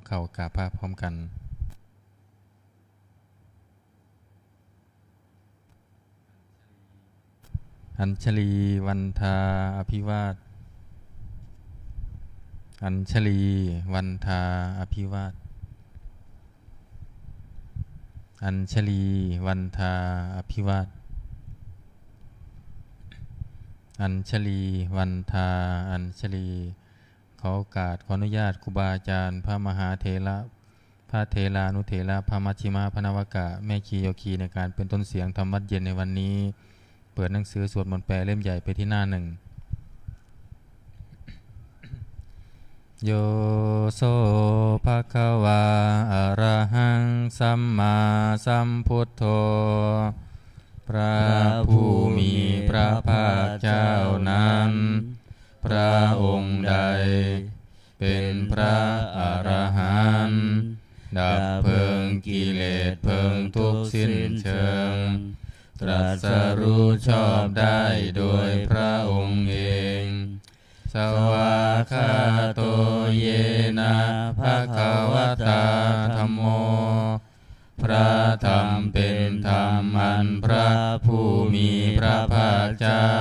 เข่ากราบพระพร้อมกันอัญชลีวันทาอภิวาทอัญชลีวันทาอภิวาทอัญชลีวันทาอภิวาทอัญชลีวันทาอัญชลีขอโอกาสขออนุญาตครูบาอาจารย์พระมหาเถระพระเถรานุเถระพระมัชฌิมาพระนวากะแม่ชีโยคีในการเป็นต้นเสียงธรรมวัดเย็นในวันนี้เปิดหนังสือสวดมนต์แปลเล่มใหญ่ไปที่หน้าหนึ่งโยโสภะคะวาอะระหังสัมมาสัมพุทโธพระผู้มีพระภาคเจ้านั้นพระองค์ใดเป็นพระอรหันต์ดับเพลิงกิเลสเพลิงทุกข์สิ้นเชิงตรัสรู้ชอบได้โดยพระองค์เองสวากขาโตเยนะภะคะวะตาธัมโมพระธรรมเป็นธรรมอันพระผู้มีพระภาคเจ้า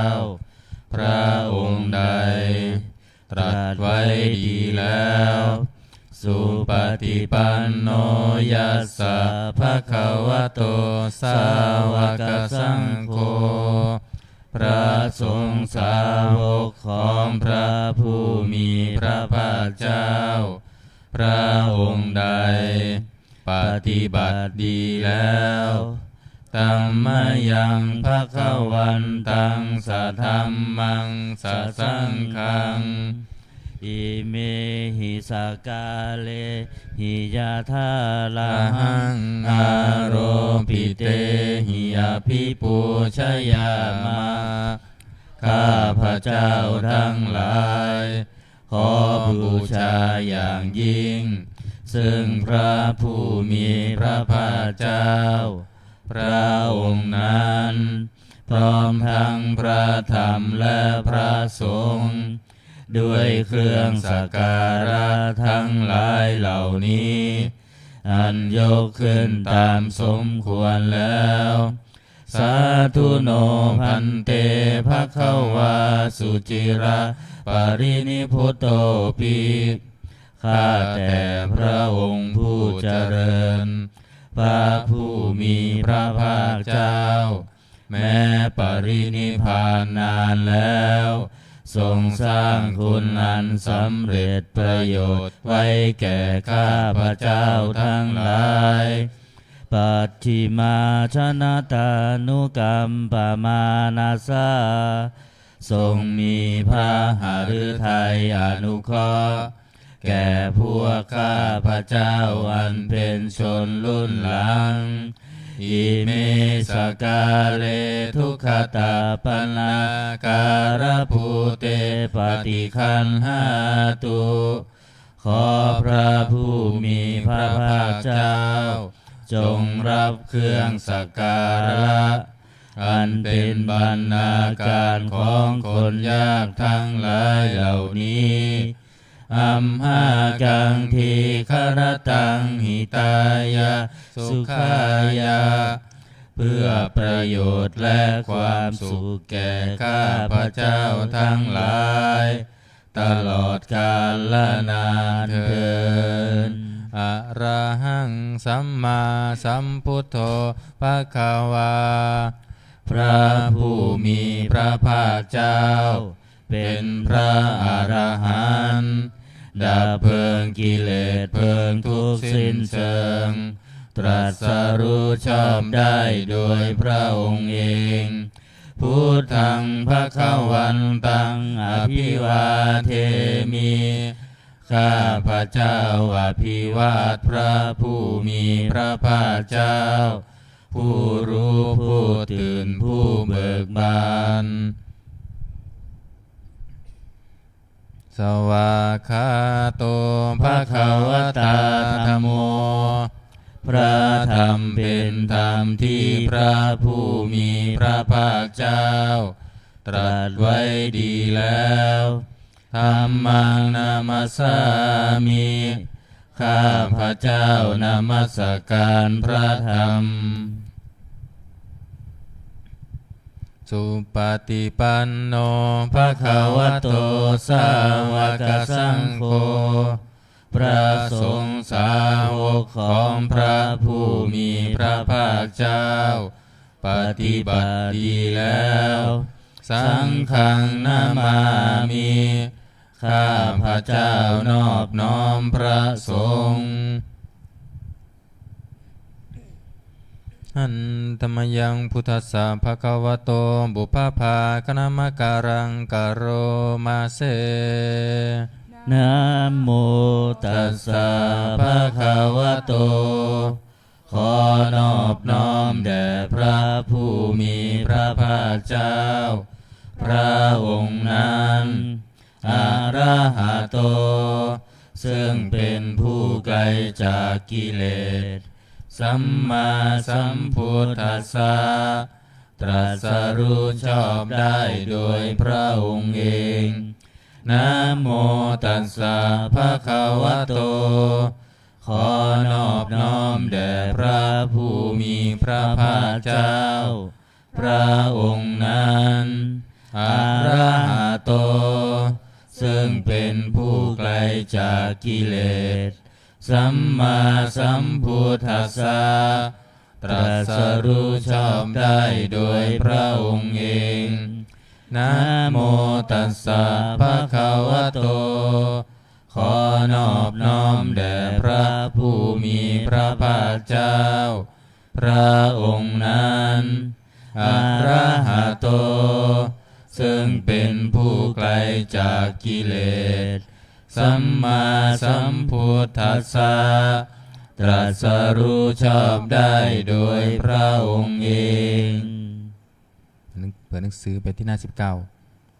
พระองค์ใดตรัสไว้ดีแล้วสุปฏิปันโนยัสสะภะคะวะโตสาวกสังโฆพระสงฆ์สาวกของพระผู้มีพระภาคเจ้าพระองค์ใดปฏิบัติดีแล้วตัมมายังภคะวันตังสัทธัมมังสัสสังฆังอิเมหิสกาเลหิยาธาลาหังอาโรปิเตหิยาภิปูชยามาข้าพระเจ้าทั้งหลายขอบูชาอย่างยิ่งซึ่งพระผู้มีพระภาคเจ้าพระองค์นั้นพร้อมทั้งพระธรรมและพระสงฆ์ด้วยเครื่องสักการะทั้งหลายเหล่านี้อันยกขึ้นตามสมควรแล้วสาธุโนพันเตภคะวาสุจิระปรินิพุตโตปิข้าแต่พระองค์ผู้เจริญพระผู้มีพระภาคเจ้าแม้ปรินิพพานนานแล้วทรงสร้างคุณอันสำเร็จประโยชน์ไว้แก่ข้าพระเจ้าทั้งหลายปัจฉิมาชนะตานุกรรมปมานาสาทรงมีพระหฤทัยอนุเคราะห์แก่พวกข้าพระเจ้าอันเป็นชนรุ่นหลังอิเมสกาเลทุกขตาปนาการภูเตปฏิคันหาตุขอพระผู้มีพระภาคเจ้าจงรับเครื่องสักการะอันเป็นบรรณาการของคนยากทั้งหลายเหล่านี้อัมหากังทีครตังหิตายะสุขายะเพื่อประโยชน์และความสุขแก่ข้าพระเจ้าทั้งหลายตลอดกาลนานเทอญอะระหังสัมมาสัมพุทโธภคะวาพระผู้มีพระภาคเจ้าเป็นพระอรหันต์ดับเพลิงกิเลสเพลิงทุกข์สิ้นเชิงตรัสรู้ชอบได้โดยพระองค์เองพุทธังภคะวันตังอภิวาเทมิข้าพระเจ้าอภิวาทพระผู้มีพระภาคเจ้าผู้รู้ผู้ตื่นผู้เบิกบานสวากขาโตภคะวะตาธัมโมพระธรรมเป็นธรรมที่พระผู้มีพระภาคเจ้าตรัสไว้ดีแล้วธัมมังนามัสสามิ ข้าพระเจ้านมัสการพระธรรมสุปฏิปันโนภะคะวะโตสาวกสังโฆพระสงฆ์สาวกของพระผู้มีพระภาคเจ้าปฏิบัติดีแล้วสังฆังนามามิข้าพระเจ้านอบน้อมพระสงฆ์หันธรรมยังพุทธัสสะภะคะวะโตบุพพาคณมการังกโรมาเสนะโมตัสสะภะคะวะโตขอนอบน้อมแด่พระผู้มีพระภาคเจ้าพระองค์นั้นอะระหะโตซึ่งเป็นผู้ไกลจากกิเลสสัมมาสัมพุทธัสสะตรัสรู้ชอบได้โดยพระองค์เองนะโมตัสสะภะคะวะโตขอนอบน้อมแด่พระผู้มีพระภาคเจ้าพระองค์นั้นอะระหะโตซึ่งเป็นผู้ไกลจากกิเลสสัมมาสัมพุทธัสสะตรัสรู้ชอบได้โดยพระองค์เองนะโมตัสสะภะคะวะโตขอนอบน้อมแด่พระผู้มีพระภาคเจ้าพระองค์นั้นอะระหะโตซึ่งเป็นผู้ไกลจากกิเลสสัมมาสัมพุทธัสสะตรัสรู้ชอบได้โดยพระองค์เองเปิดหนังสือไปที่หน้า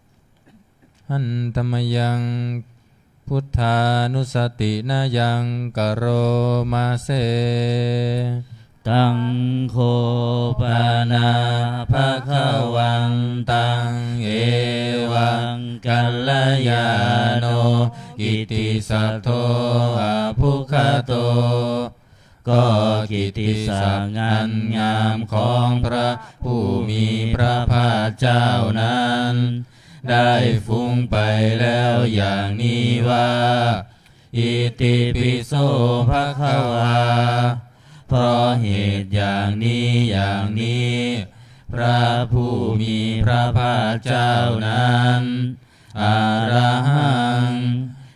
19หันธรรมยังพุทธานุสตินายังกโรมาเสตังโคปานาภะคะวันตังเอวังกัลลยาโนอิติสัทโธอะภุคโตก็กิตติศักดิ์งานงามของพระผู้มีพระภาคเจ้านั้นได้ฟุ้งไปแล้วอย่างนี้ว่าอิติปิโสภะคะวาเพราะเหตุอย่างนี้พระผู้มีพระภาคเจ้านั้นอะระหัง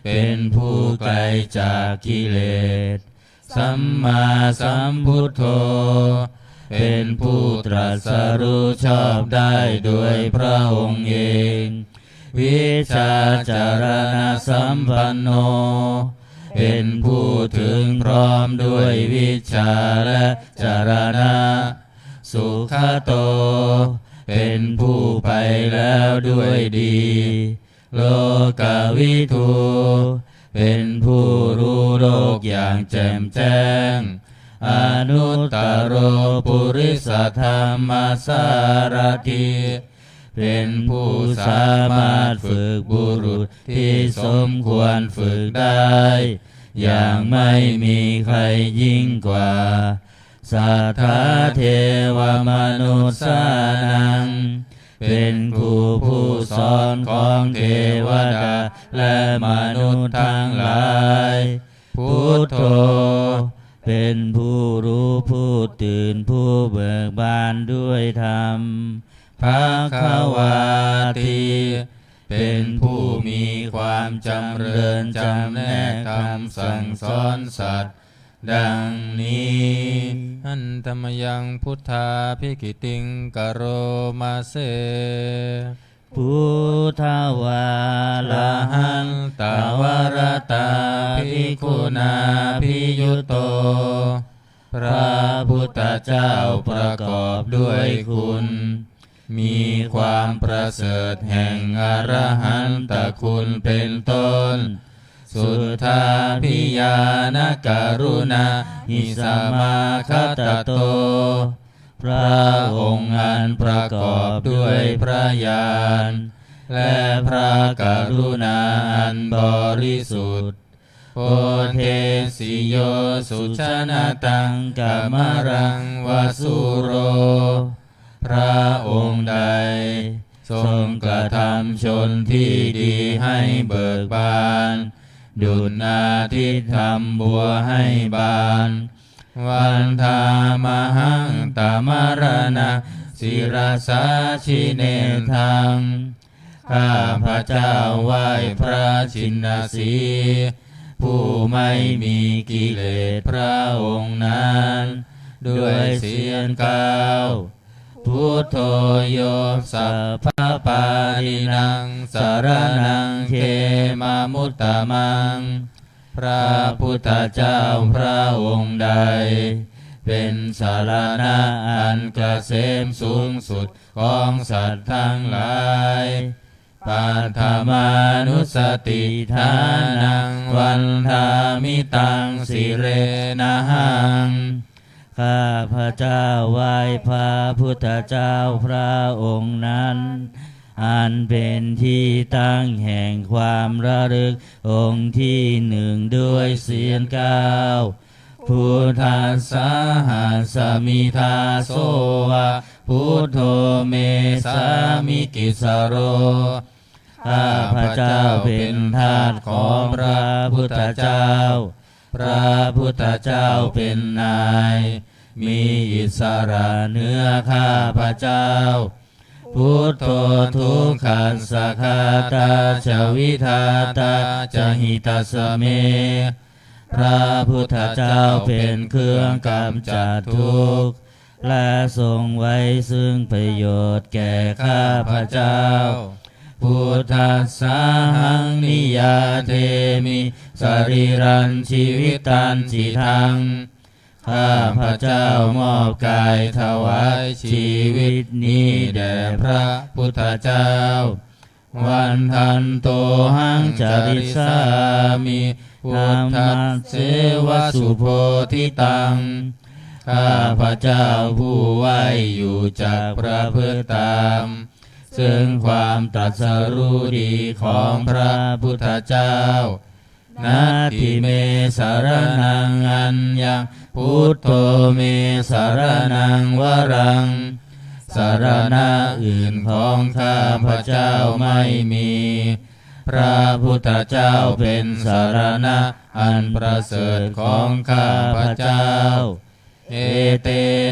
เป็นผู้ไกลจากกิเลสสัมมาสัมพุทโธเป็นผู้ตรัสรู้ชอบได้โดยพระองค์เองวิชาจารณสัมปันโนเป็นผู้ถึงพร้อมด้วยวิชาและจารณะสุขโตเป็นผู้ไปแล้วด้วยดีโลกวิทูเป็นผู้รู้โลกอย่างแจ่มแจ้งอนุตตโรปุริสธรรมสารถิเป็นผู้สามารถฝึกบุรุษที่สมควรฝึกได้อย่างไม่มีใครยิ่งกว่าสัทธาเทวมนุษสานังเป็นครูผู้สอนของเทวดาและมนุษย์ทั้งหลายพุทโธเป็นผู้รู้ผู้ตื่นผู้เบิกบานด้วยธรรมภควาติเป็นผู้มีความจำเริญจำแนกคำสั่งสอนสัตว์ดังนี้หันธรรมยังพุทธาภิกิติงกโรมาเสพุทธวาลาหันตาวรตาภิกขุนาภิยุโตพระพุทธเจ้าประกอบด้วยคุณมีความประเสริฐแห่งอรหันตคุณเป็นต้นสุทธาภิญาณการุณาหิสมาคตโตพระองค์อันประกอบด้วยพระญาณและพระกรุณาอันบริสุทธิ์ โพเทสิโยสุชนะตังกัมมรังวสุโรพระองค์ใดทรงกระทำชนที่ดีให้เบิกบานดุจอาทิตย์ทำบัวให้บานวันธามหังตามรณะศิรสาชิเนทังข้าพระเจ้าไหว้พระชินสีผู้ไม่มีกิเลสพระองค์นั้นด้วยเสียงกล่าวพุทโธโยสัพพปารินังสารนังเขมามุตตมังพระพุทธเจ้าพระองค์ใดเป็นสารณะอันเกษมสูงสุดของสัตว์ทั้งหลายปัทมานุสติทานังวันทามิตังสิเรนะหังข้าพระเจ้าไหว้พระพุทธเจ้าพระองค์นั้นอันเป็นที่ตั้งแห่งความระลึกองค์ที่หนึ่งด้วยเสียงกล่าวพุทธัสสะหัสสมิทาโสวะพุทโธเมสามิกิสโรข้าพระเจ้าเป็นทาสของพระพุทธเจ้าพระพุทธเจ้าเป็นนายมีอิสระเหนือข้าพระเจ้าพุทโธทุกขัสสะคาตาชวิทาตาจหิตัสสเมพระพุทธเจ้าเป็นเครื่องกำจัดทุกข์และทรงไว้ซึ่งประโยชน์แก่ข้าพระเจ้าพุทธัสสะหังนิยาเทมิสรีรันชีวิตันจิทังข้าพระเจ้ามอบกายถวายชีวิตนี้แด่พระพุทธเจ้าวันทันโตหังจริสามิพุทธัสเสวสุโพธิตังข้าพระเจ้าผู้ไหวอยู่จากพระพฤติตามซึ่งความตรัสรู้ดีของพระพุทธเจ้านาทิเมสารนังอัญญังพุทโธเมสารนังวรังสารณะอื่นของข้าพระเจ้าไม่มีพระพุทธเจ้าเป็นสารณะอันประเสริฐของข้าพระเจ้าเอเต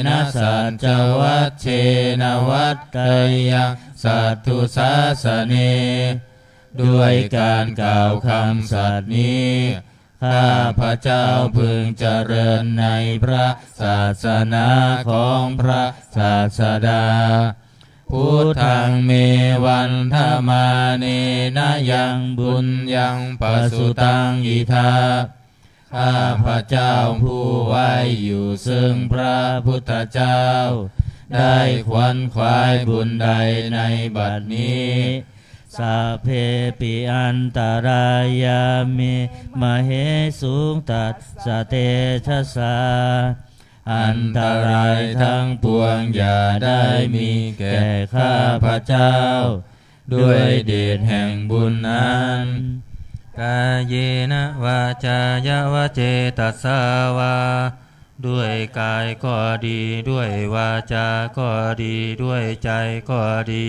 นะสัจจวัชเชนะวัตตยังสัตถุสาสเนด้วยการกล่าวคำสัตย์นี้ข้าพระเจ้าพึงเจริญในพระศาสนาของพระศาสดาพุทธังเมวันธมาเนนะยังบุญยังปสุตังอิทาข้าพระเจ้าผู้ไหวอยู่ซึ่งพระพุทธเจ้าได้ขวนขวายบุญใดในบัดนี้สัพเพปิอันตรายามิมเหสุงตัสสะเตชะสาอันตรายทั้งปวงอย่าได้มีแก่ข้าพระเจ้าด้วยเดชแห่งบุญนั้นกายเยนะวาจายวเจตัสสาวาด้วยกายก็ดีด้วยวาจาก็ดีด้วยใจก็ดี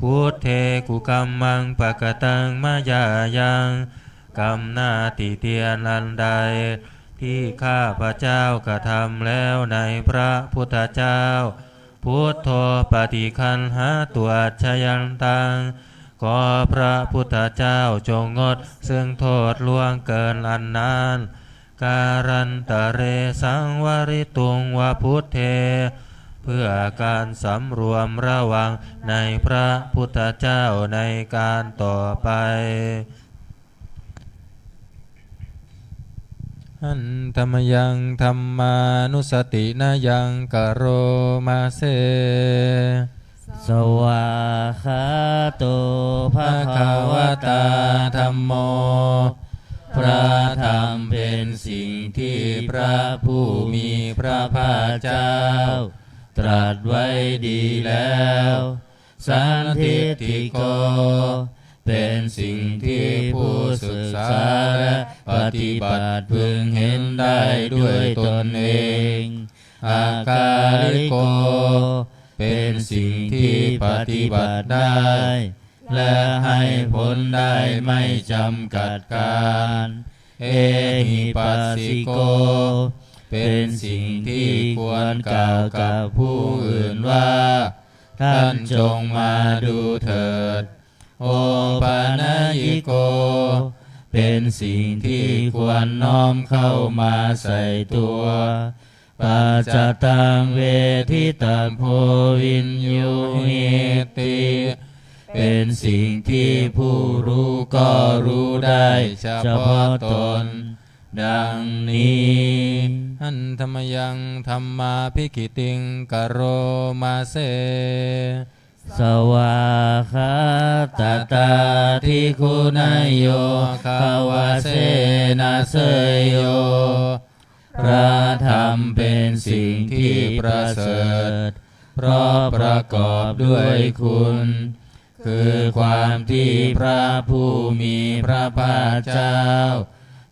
พุทเทกุกัมมังปะกตังมายายังกรรมหน้าติเตียนอันใดที่ข้าพระเจ้ากระทำแล้วในพระพุทธเจ้าพุทโธปฏิคันหาตัวชยันตังขอพระพุทธเจ้าจงงดซึ่งโทษล่วงเกินอันนั้นการันตะเรสังวริตุงวพุทเทเพื่อการสำรวมระวังในพระพุทธเจ้าในการต่อไปอันธรรมยังธรรมานุสตินายังกโรมาเสสวาคาโตภะคะวะตาธัมโมพระธรรมเป็นสิ่งที่พระผู้มีพระภาคเจ้าตรัสไว้ดีแล้วสันทิฏฐิโก เป็นสิ่งที่ผู้ศึกษาและปฏิบัติพึงเห็นได้ด้วยตนเองอากาลิโกเป็นสิ่งที่ปฏิบัติได้และให้ผลได้ไม่จำกัดการเอหิปัสสิโกเป็นสิ่งที่ควรกล่าวกับผู้อื่นว่าท่านจงมาดูเถิดโอปานายิโกเป็นสิ่งที่ควรน้อมเข้ามาใส่ตัวปัจจตังเวทิตาโพวินยูหิติเป็นสิ่งที่ผู้รู้ก็รู้ได้เฉพาะตนดังนี้หันธรรมยังธรรมาภิกิติงกโรมาเสสวาคาตตาทิคุณโยคาวาเสนาเสยโยพระธรรมเป็นสิ่งที่ประเสริฐเพราะประกอบด้วยคุณคือความที่พระผู้มีพระภาคเจ้า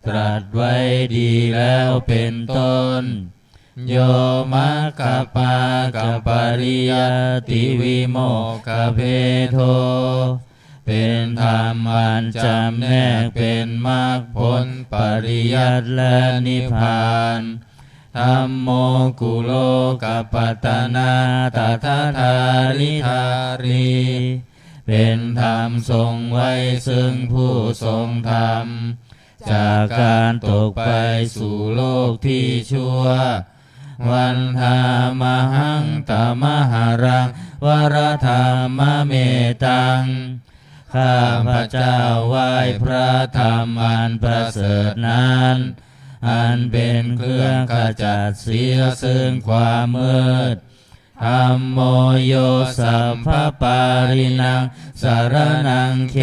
ตรัสไว้ดีแล้วเป็นต้นโยมัคคปากปริยติวิโมกขเพโทเป็นธรรมอันจำแนกเป็นมรรคผลปริยัติและนิพพานธัมโมกุโลกัปปัตตนาตถาธาริธารีเป็นธรรมทรงไว้ซึ่งผู้ทรงธรรมจากการตกไปสู่โลกที่ชั่ววันธามหังตมหารังวรธรรมเมตังข้าพระเจ้าไหว้พระธรรมอันประเสริฐนั้นอันเป็นเครื่องขจัดเสียซึ่งความมืดธัมโมโยสัพพปารินังสารนังเข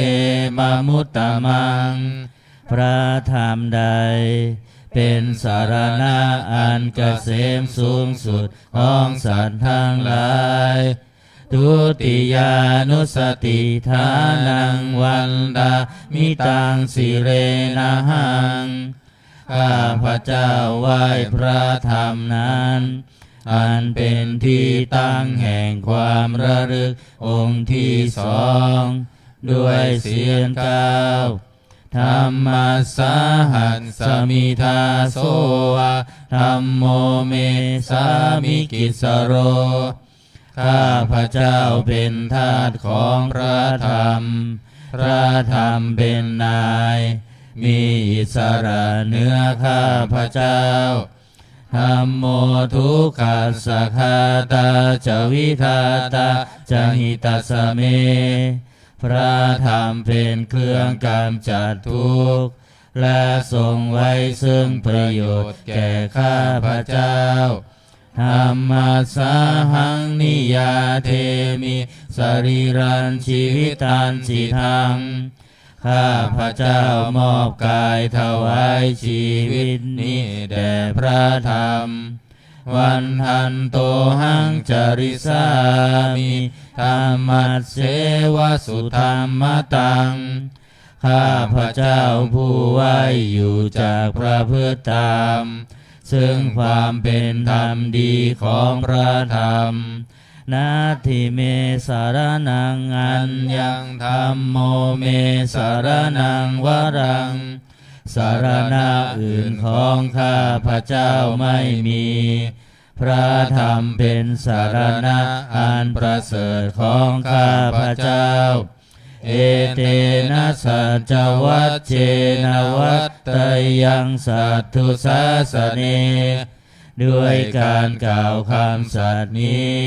มมุตตมังพระธรรมใดเป็นสารณะอันเกษมสูงสุดของสัตว์ทั้งหลายทุติยานุสติฐานังวันดามิตังสิเรนะหังข้าพระเจ้าไหว้พระธรรมนั้นอันเป็นที่ตั้งแห่งความระลึกองค์ที่สองด้วยเสียงก้าวธรรมสาหัสสมิทาโสวะธัมโมเมสามิกิสโรข้าพระเจ้าเป็นทาสของพระธรรมพระธรรมเป็นนายมีอิสระเหนือข้าพระเจ้าธัมโมทุกขัสสะคาตาจวิทาตาจหิตัสสะเมพระธรรมเป็นเครื่องกำจัดทุกข์และทรงไว้ซึ่งประโยชน์แก่ข้าพระเจ้าธัมมัสสาหังนิยาเทมิสรีรันชีวิตันสิทังข้าพระเจ้ามอบกายถวายชีวิตนี้แด่พระธรรมวันทันโตหังจริสามิธรรมัสเสวสุธรรมตังข้าพระเจ้าผู้ไหวอยู่จากพระพฤติธรรมซึ่งความเป็นธรรมดีของพระธรรมนาทิเมสารนังอัญญังธัมโมเมสารนังวรังสารณะอื่นของข้าพระเจ้าไม่มีพระธรรมเป็นสารณะอันประเสริฐของข้าพระเจ้าเอเตนะสัจจวัชเชนะวัตตยังสัตถุสาสเนด้วยการกล่าวคำสัตย์นี้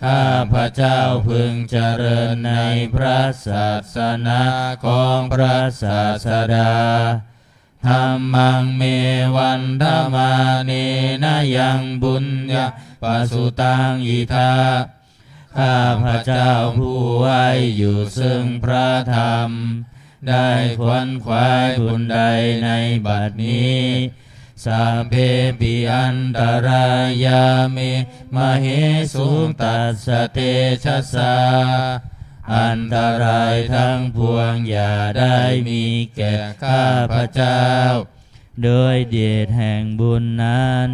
ข้าพระเจ้าพึงเจริญในพระศาสนาของพระศาสดาธัมมังเมวันธรรมาเนนะยังบุญญาปสุตังอิทาข้าพระเจ้าผู้ไหวอยู่ซึ่งพระธรรมได้ขวนขวายบุญใดในบัดนี้สัพเพปิอันตรายามิมเหสุงตัสสะเตชะสา อันตรายทั้งปวงอย่าได้มีแก่ข้าพเจ้าโดยเดชแห่งบุญนั้น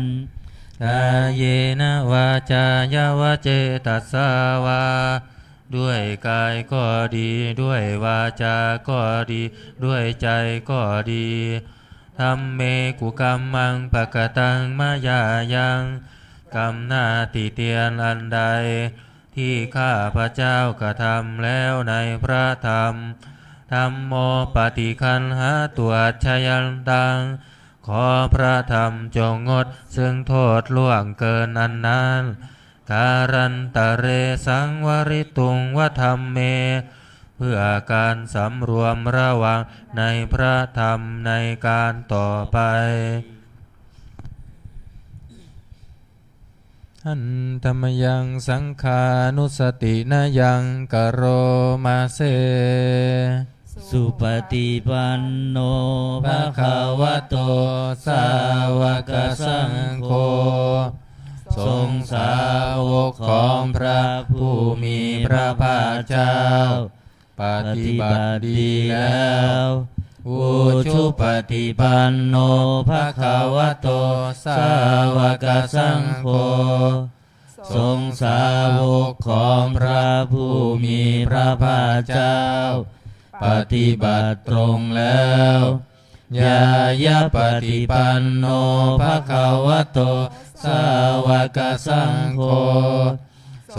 กายเยนะวาจายาวะเจตัสสาวาด้วยกายก็ดีด้วยวาจาก็ดีด้วยใจก็ดีธัมเมกุกัมมังปะกตังมายายังกรรมหน้าติเตียนอันใดที่ข้าพระเจ้ากระทำแล้วในพระธรรมธัมโมปฏิคันหาตัวชยันตังขอพระธรรมจงงดซึ่งโทษล่วงเกินอันนั้นการันตะเรสังวริตุงวธรรมเมเพื่อการสำรวมระวังในพระธรรมในการต่อไปหันธรรมยังสังขานุสตินายังกโรมาเสสุปฏิปันโนภะคะวะโตสาวกสังโฆทรงสาวกของพระผู้มีพระภาคเจ้าปฏิบัติดีแล้วอุชุปฏิปันโนภะคะวะโตสาวกสังโฆทรงสาวกของพระผู้มีพระภาคเจ้าปฏิบัติตรงแล้วยายะปฏิปันโนภะคะวะโตสาวกสังโฆ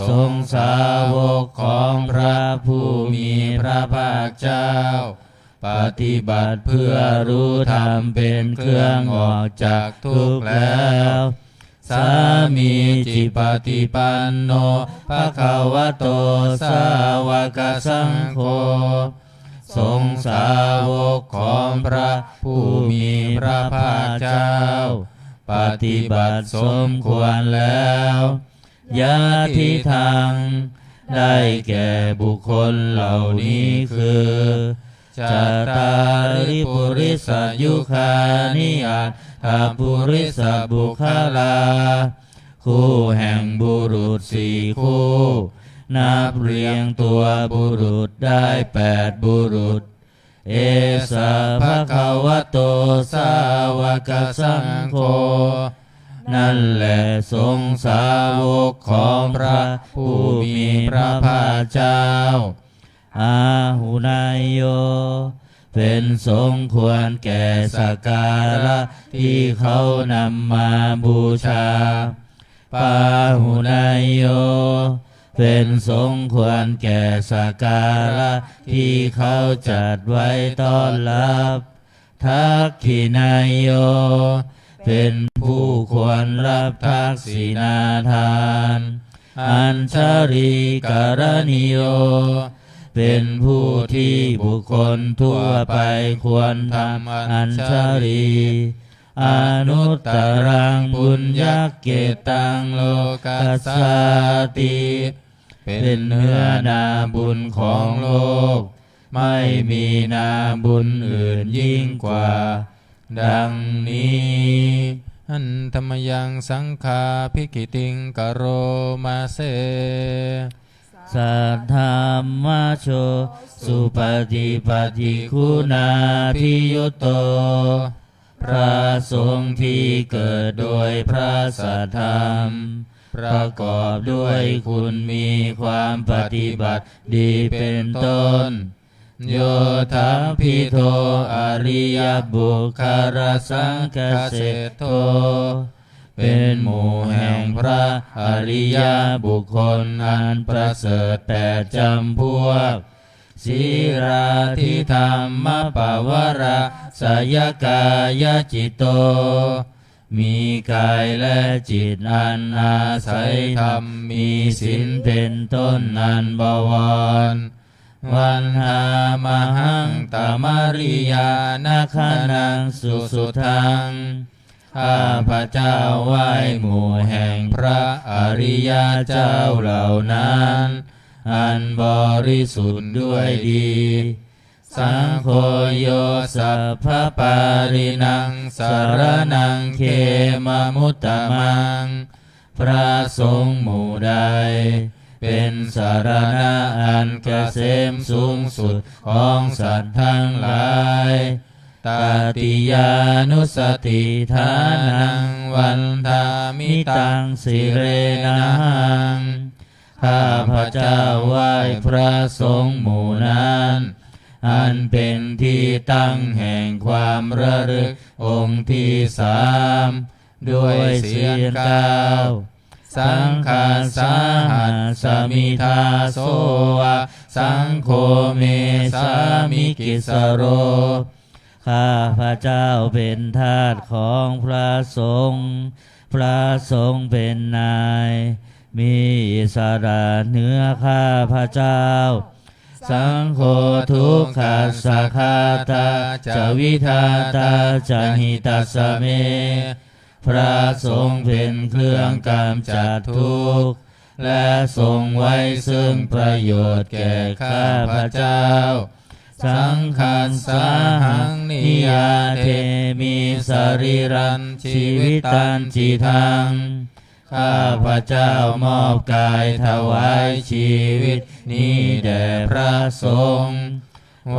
ทรงสาวกของพระผู้มีพระภาคเจ้าปฏิบัติเพื่อรู้ธรรมเป็นเครื่องออกจากทุกข์แล้วสามีจิปฏิปันโนภะคะวะโตสาวกสังโฆทรงสาวกของพระผู้มีพระภาคเจ้าปฏิบัติสมควรแล้วญาติทางได้แก่บุคคลเหล่านี้คือจัตตาริปุริสยุคานิอัตถปุริสบุคลาคู่แห่งบุรุษสี่คู่นับเรียงตัวบุรุษได้8บุรุษเอสะภะคะวะโตสาวกสังโฆนั่นแหละทรงสาวกของพระผู้มีพระภาคเจ้าอาหุนายโยเป็นสมควรแก่สักการะที่เขานำมาบูชาปาหุนายโยเป็นสมควรแก่สักการะที่เขาจัดไว้ต้อนรับทักขินายโยเป็นผู้ควรรับทักษิณาทานอัญชลีกรณิโยเป็นผู้ที่บุคคลทั่วไปควรทำอัญชลีอนุตตรังบุญญเกตังโลกัสสติเป็นเนื้อนาบุญของโลกไม่มีนาบุญอื่นยิ่งกว่าดังนี้หันธรรมยังสังฆาภิกิติงกโรมาเสสัทธรรมโชสุปฏิปันคุณาภิยุตโตพระสงฆ์ที่เกิดโดยพระสัทธรรมประกอบด้วยคุณมีความปฏิบัติดีเป็นต้นโยธาภิโทอริยบุคคารสังคเสโทเป็นหมู่แห่งพระอริยบุคคลอันประเสริฐ8จำพวกศีราธิธรรมปวารสยกายจิตโตมีกายและจิตอันอาศัยธรรมมีศีลเป็นต้นอันบวรวันหามหังตมาริยานาคานังสุสุทังข้าพระเจ้าไหว้หมู่แห่งพระอริยเจ้าเหล่านั้นอันบริสุทธิ์ด้วยดีสังโฆโยสัพพปารินังสารนังเขมมุตตมังพระสงฆ์หมู่ใด เป็นสารณะอันเกษมสูงสุดของสัตว์ทั้งหลายตติยานุสติทานังวันทามิตังสิเรนังข้าพระเจ้าไหว้พระสงฆ์หมู่นั้นอันเป็นที่ตั้งแห่งความระลึกองค์ที่สามด้วยเสียงกล่าวสังฆาสาหัสมิทาโสวะสังโฆเมสามิกิสโรข้าพระเจ้าเป็นทาสของพระสงฆ์พระสงฆ์เป็นนายมีอิสระเหนือข้าพระเจ้าสังโฆทุกขัสสะคาตาจะวิทาตาจะหิตัสสะเมพระสงฆ์เป็นเครื่องกำจัดทุกข์และทรงไว้ซึ่งประโยชน์แก่ข้าพระเจ้าสังฆัสสาหังนิยาเทมิสรีรันชีวิตันจิทังข้าพระเจ้ามอบกายถวายชีวิตนี้แด่พระสงฆ์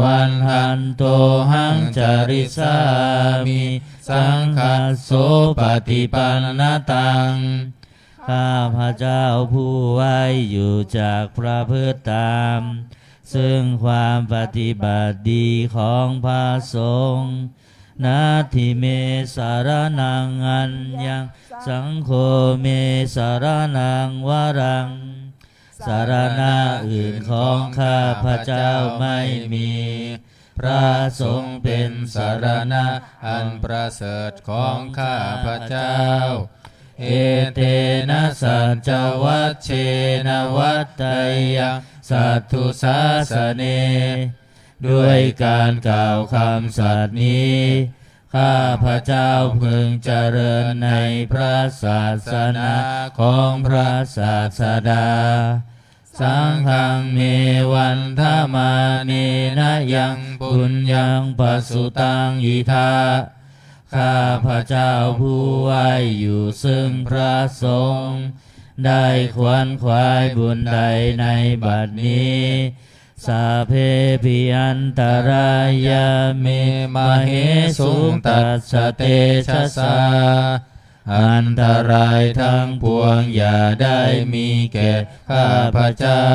วันหันโตหังจาริสามิสังฆัสโสปฏิปันนตังข้าพระเจ้าผู้ไว้อยู่จากพระพฤติตามซึ่งความปฏิบัติดีของพระสงฆ์นาทิเมสารนังอัญญังสังโฆเมสารนังวรังสารณะอื่นของข้าพระเจ้าไม่มีพระสงฆ์เป็นสารณะอันประเสริฐของข้าพระเจ้าเอเตนะสัจจวัชเชนะวัตไตยังสัตถุสาสเนด้วยการกล่าวคำสัตย์นี้ข้าพระเจ้าพึงเจริญในพระศาสนาของพระศาสดาสังฆังเมวันทมาเนนะยังปุญญังปสุตังอิทาข้าพระเจ้าผู้ไว้อยู่ซึ่งพระสงฆ์ได้ขวนขวายบุญใดในบัดนี้สาเพปิอันตรายาเมมเหสุงตัสสะเตชะสาอันตรายทั้งปวงอย่าได้มีแก่ข้าพระเจ้า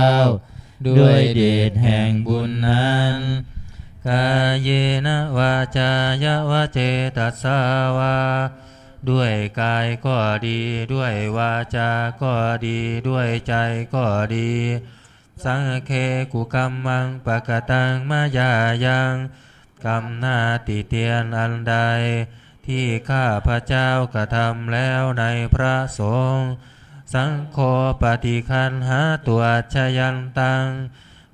ด้วยเดชแห่งบุญนั้นกายเยนะวาจายวะเจตัสสาวาด้วยกายก็ดีด้วยวาจาก็ดีด้วยใจก็ดีสังเคกุกัมมังปะกตังมายายังกรรมหน้าติเตียนอันใดที่ข้าพระเจ้ากระทำแล้วในพระสงฆ์สังโฆปฏิคันหาตัวชยันตัง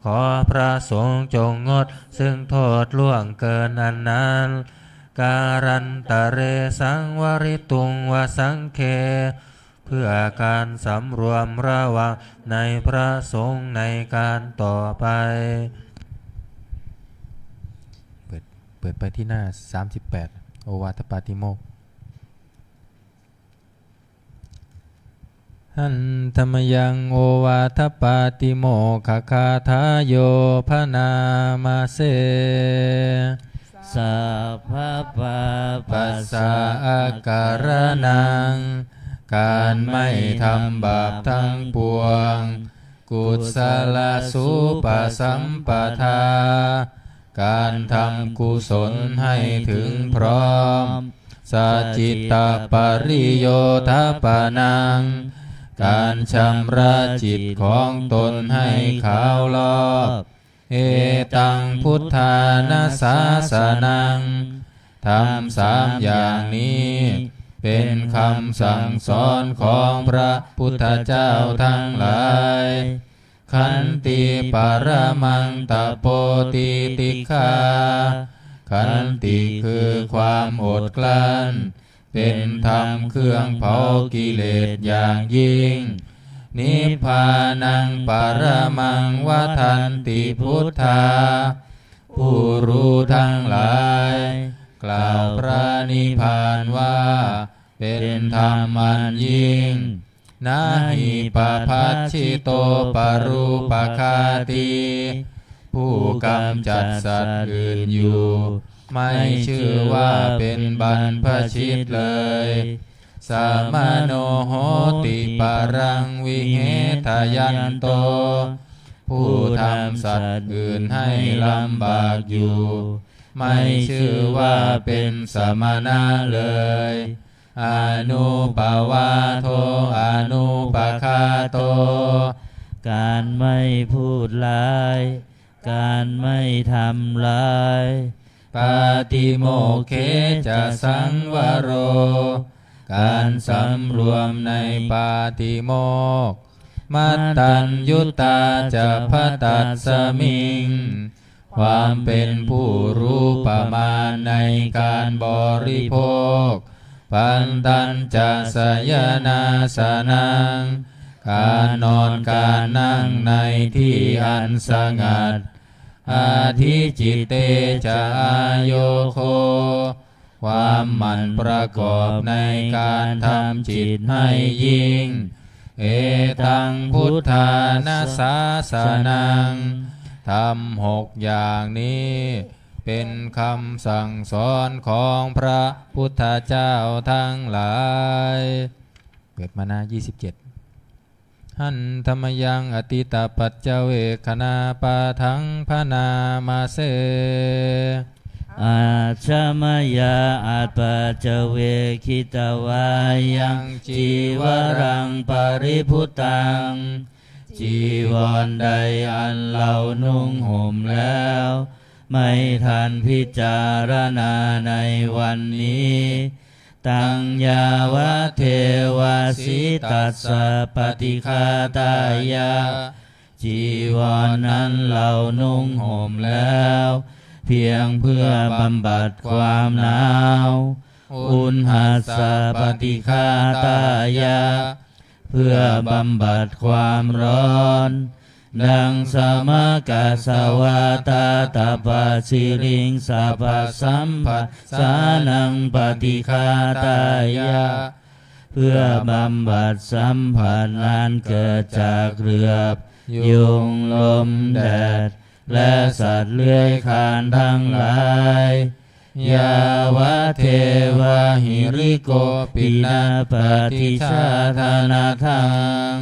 ขอพระสงฆ์จงงดซึ่งโทษล่วงเกินอันนั้นการันตะเรสังวริตุงวสังเคเพื่อการสำรวมระวังในพระสงฆ์ในการต่อไปเปิดไปที่หน้า38โอวาทปาติโมกข์หันธรรมยังโอวาทปาติโมกขคาทาโยพนามาเสสัพพปาปัสสะอาการนังการไม่ทำบาปทั้งปวงกุศลสุปสัมปทาการทำกุศลให้ถึงพร้อมสัจจิตตปริโยทปนังการชำระจิตของตนให้ขาวลอกเอตังพุทธานาสาสนังทำสามอย่างนี้เป็นคำสั่งสอนของพระพุทธเจ้าทั้งหลายขันติปรมังตโปติติฆาขันติคือความอดกลั้นเป็นธรรมเครื่องเผากิเลสอย่างยิ่งนิพพานังปรมังวทันติพุทธาผู้รู้ทั้งหลายกล่าวพระนิพพานว่าเป็นธรรมอันยิ่ง นาหิปภัชชิโตปรูปคาติผู้กำจัดสัตว์อื่นอยู่ไม่ชื่อว่าเป็นบรรพชิตเลยสามโนโหติปรังวิเหทยันโตผู้ทำสัตว์อื่นให้ลำบากอยู่ไม่ชื่อว่าเป็นสมณะเลยอนุปวาโทอนุปคาโตการไม่พูดร้ายการไม่ทำร้ายปาติโมกเขจะสังวโรการสำรวมในปาติโมกข์มัตตัญยุตาจะพตัสสมิงความเป็นผู้รู้ประมาณในการบริโภคปันตัญจะสยนาสนังการนอนการนั่งในที่อันสงัดอาทิจิตเตจะอาโยโคความหมั่นประกอบในการทำจิตให้ยิ่งเอตังพุทธานาสาสนังทำ6อย่างนี้เป็นคำสั่งสอนของพระพุทธเจ้าทั้งหลายเกิดมานา27หันธรรมยังอติตาปัจเจเวคณาปาทังพนามาเสอาชมยาอาปัจเจเวคิตวายังจีวรังปริพุตังจีวรใดอันเรานุ่งห่มแล้วไม่ทันพิจารณาในวันนี้ตังยาวะเทวาสิตัสสะปฏิฆาตายะจีวรนั้นเรานุ่งห่มแล้วเพียงเพื่อบำบัดความหนาวอุณหัสสะปฏิฆาตายะเพื่อบำบัดความร้อนดังสมกาสวาตาตาปะสิริงสัพพสัมผัสสานังปฏิฆาตายะเพื่อบำบัดสัมผัสนั้นเกิดจากเรือบยุงลมแดดและสัตว์เลื้อยคลานทั้งหลายยาวะเทวะหิริโกปินาปฏิชาธานาทัง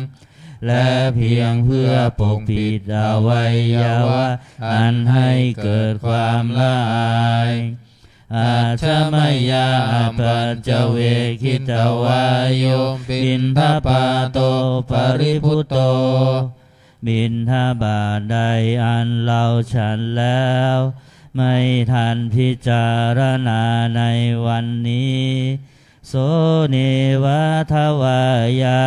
และเพียงเพื่อปกปิดอวัยวะอันให้เกิดความละอายอาชมยาปัจเจเวคิตวายโยบินทปาโตปริพุตโตบิณฑบาตใดอันเราฉันแล้วไม่ทันพิจารณาในวันนี้โสเนวะทวายะ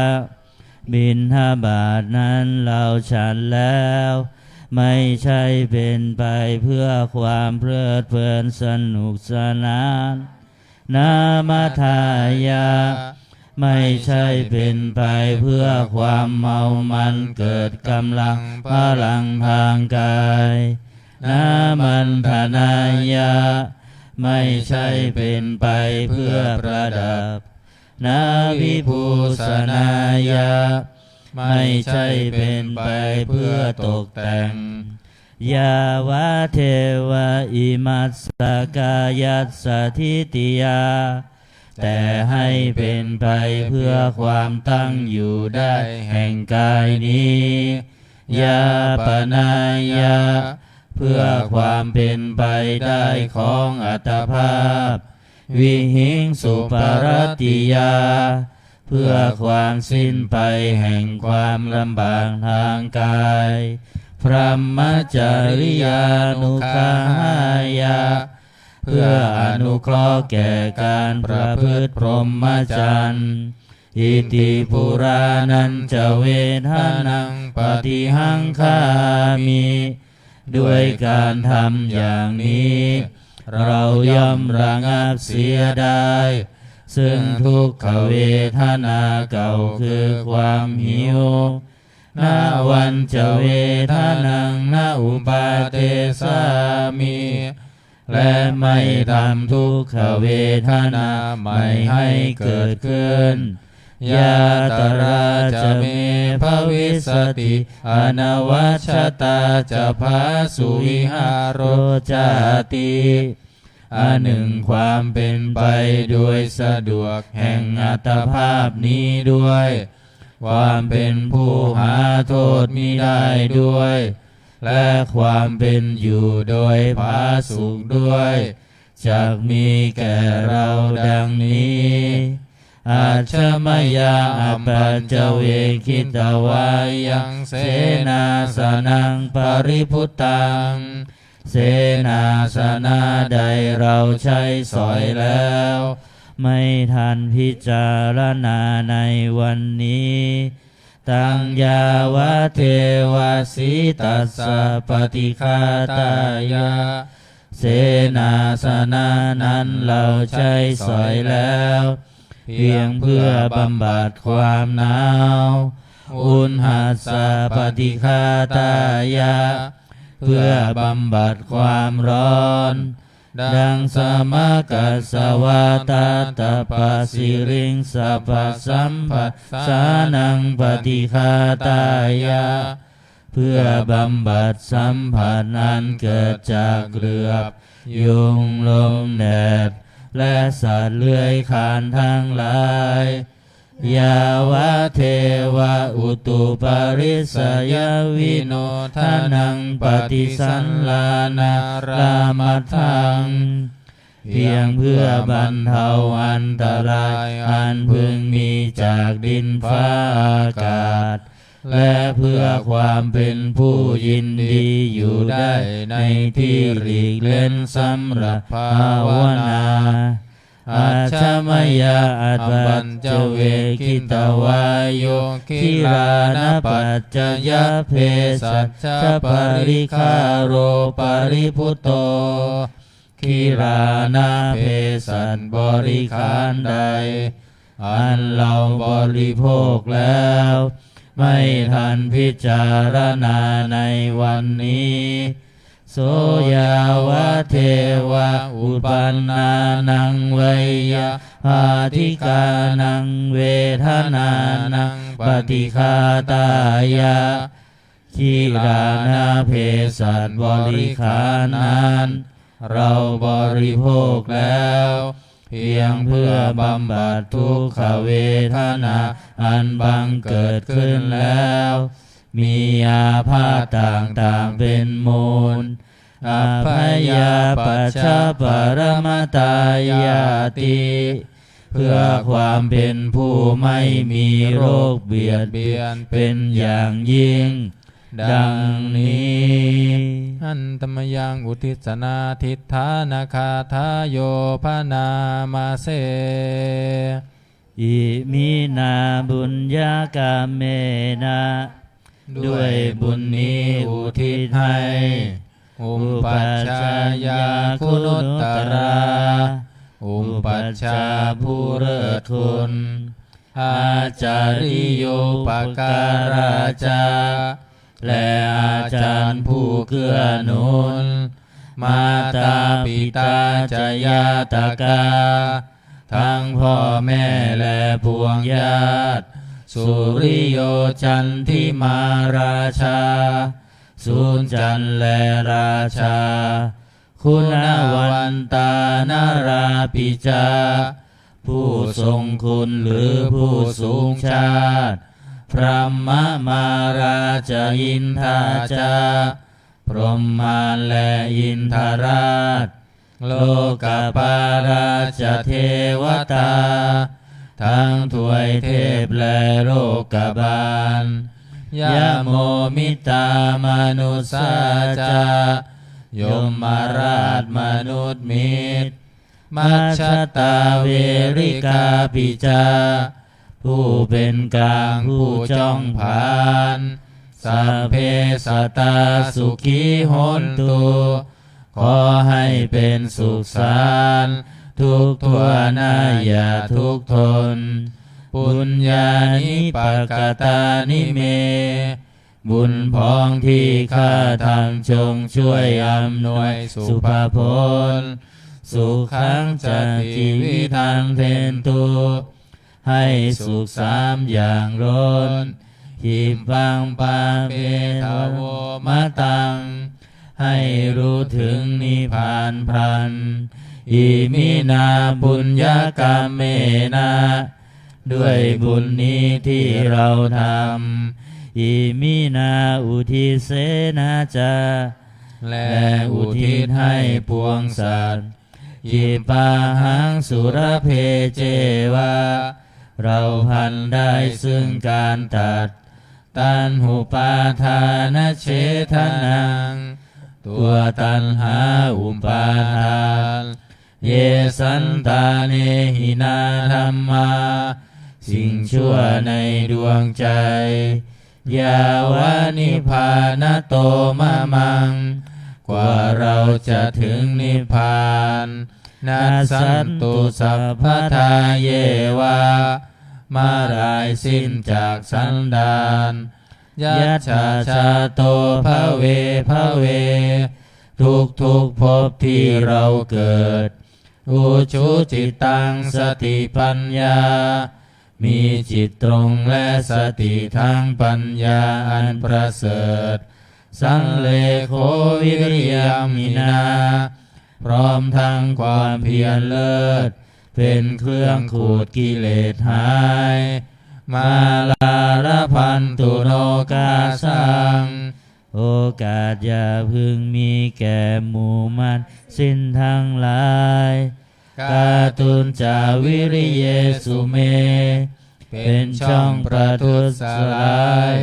บิณฑบาตนั้นเราฉันแล้วไม่ใช่เป็นไปเพื่อความเพลิดเพลินสนุกสนานนามทายะไม่ใช่เป็นไปเพื่อความเมามันเกิดกำลังพลังทางกายนามันธนายะไม่ใช่เป็นไปเพื่อประดับนาวิภูสนายะไม่ใช่เป็นไปเพื่อตกแต่งยาวะเทวะอิมัสสกายัสสทิติยาแต่ให้เป็นไปเพื่อความตั้งอยู่ได้แห่งกายนี้ยาปนายะเพื่อความเป็นไปได้ของอัตภาพวิหิงสุปรติยาเพื่อความสิ้นไปแห่งความลำบากทางกายพรหมจริยานุคายะเพื่ออนุเคราะห์แก่การประพฤติพรหมจรรย์อิติปุรานันจะเวทานังปฏิหังคามิด้วยการทำอย่างนี้เราย่อมระงับเสียได้ซึ่งทุกขเวทนาเก่าคือความหิวนาวันจะเวทานังนาอุปาเทสามิและไม่ทำทุกขเวทนาไม่ให้เกิดขึ้น ยาตราจะเมภวิสติอนวัชตาจะภาสุวิหารโรจาติอันหนึ่งความเป็นไปโดยสะดวกแห่งอัตภาพนี้ด้วยความเป็นผู้หาโทษมิได้ด้วยและความเป็นอยู่โดยผาสุกด้วยจักมีแก่เราดังนี้อาชมยาอัปปัจจเวคิตวายังเสนาสนังปริพุตตังเสนาสนะใดเราใช้สอยแล้วไม่ทันพิจารณาในวันนี้ตังยาวะเทวสิตัสสะปฏิฆาตายาเสนาสนะนั้นเราใช้สอยแล้วเพียงเพื่อบำบัดความหนาวอุณหัสสะปฏิฆาตายาเพื่อบำบัดความร้อนดังสมกัสสวาตาตปะสิริงสัพพสัมผัสสานังปฏิฆาตายาเพื่อบำบัดสัมผัสนั้นเกิดจากเกลือบยุงลมแดดและสัตว์เลื้อยคลานทั้งหลายยาวะเทวะอุตุปาริสยวิโนทานังปฏิสันลานารามัทธังเพียงเพื่อบรรเทาอันตรายอันพึงมีจากดินฟ้าอากาศและเพื่อความเป็นผู้ยินดีอยู่ได้ในที่หลีกเล่นสำหรับภาวนาอาชมยาอัตปัญจเวคิตวายโยคิรานะปัจจยเพสัชชปริคาโรปริพุตโตคิรานะเพสัชบริขารใดอันเราบริโภคแล้วไม่ทันพิจารณาในวันนี้โสยาวะเทวะอุปันนานังเวยาภาธิกานังเวทนานังปฏิฆาตายาคิรานาเพสัชบริขารนั้นเราบริโภคแล้วเพียงเพื่อบำบัดทุกขเวทนาอันบังเกิดขึ้นแล้วมีอาพาธต่างๆเป็นมูลอัพยาปัชชปรมตายาติเพื่อความเป็นผู้ไม่มีโรคเบียดเบียนเป็นอย่างยิ่งดังนี้อันตมยังอุทิศนาทิฏฐานาคาทายโยพนามาเสอิมินาบุญญากาเมนะด้วยบุญนี้อุทิศให้อุปปัชฌายาคุณุตตราอุปปัชฌาย์ผู้เลิศคุณอาจาริโยปการาจาและอาจารย์ผู้เกื้อหนุนมาตาปิตาจายาตกาทั้งพ่อแม่และพวงญาติสุริโยจันทิมาราชาสุนจันและราชาคุณวันตานาราปิจาผู้ทรงคุณหรือผู้สูงชาติพระมมาราชอินทาจาพรหมานและอินทราชโลกปาราชเทวตาทั้งถวยเทพและโลกบาลยะโมมิตามนุสาจายมมาราชมนุษย์มิตรมัชฌตาเวริกาปิจาผู้เป็นกลางผู้จ้องผ่านสัพเพสัตตาสุขีโหนตุขอให้เป็นสุขสันต์ทุกทั่วหน้าอย่าทุกทนปุญญานิปักกตานิเมบุญพองที่ข้าทำจงช่วยอำนวยสุภาพลสุขังจักจีวิทังเพนตุ ให้สุขสามอย่างล้นหิมปังปาเปทาโวมะตังให้รู้ถึงนิพพานพลันอิมินาปุญญกรรมเมนะด้วยบุญนี้ที่เราทำอิมินาอุทิเสนาจาและอุทิศให้ปวงสัตว์ยิปาหังสุรเพเจวะเราพันได้ซึ่งการตัดตันหุปาทานเฉทนังตัวตันหาอุปาทานเยสันตาเนหินาธรรมาสิ่งชั่วในดวงใจยาวานิพานโตมะมังกว่าเราจะถึงนิพพานนัสสันตุสัพพทาเยวะมารายสิ้นจากสันดานยัจฉาชาโตภเวภเวทุกภพที่เราเกิดอุชุจิตตังสติปัญญามีจิตตรงและสติทั้งปัญญาอันประเสริฐสังเลโควิริยมินาพร้อมทั้งความเพียรเลิศเป็นเครื่องขูดกิเลสหายมาลารพันตุโนกาสังโอกาสอย่าพึงมีแก่หมู่มันสิ้นทั้งหลายกาตุนจาวิริเยสุเมเป็นช่องประทุษร้าย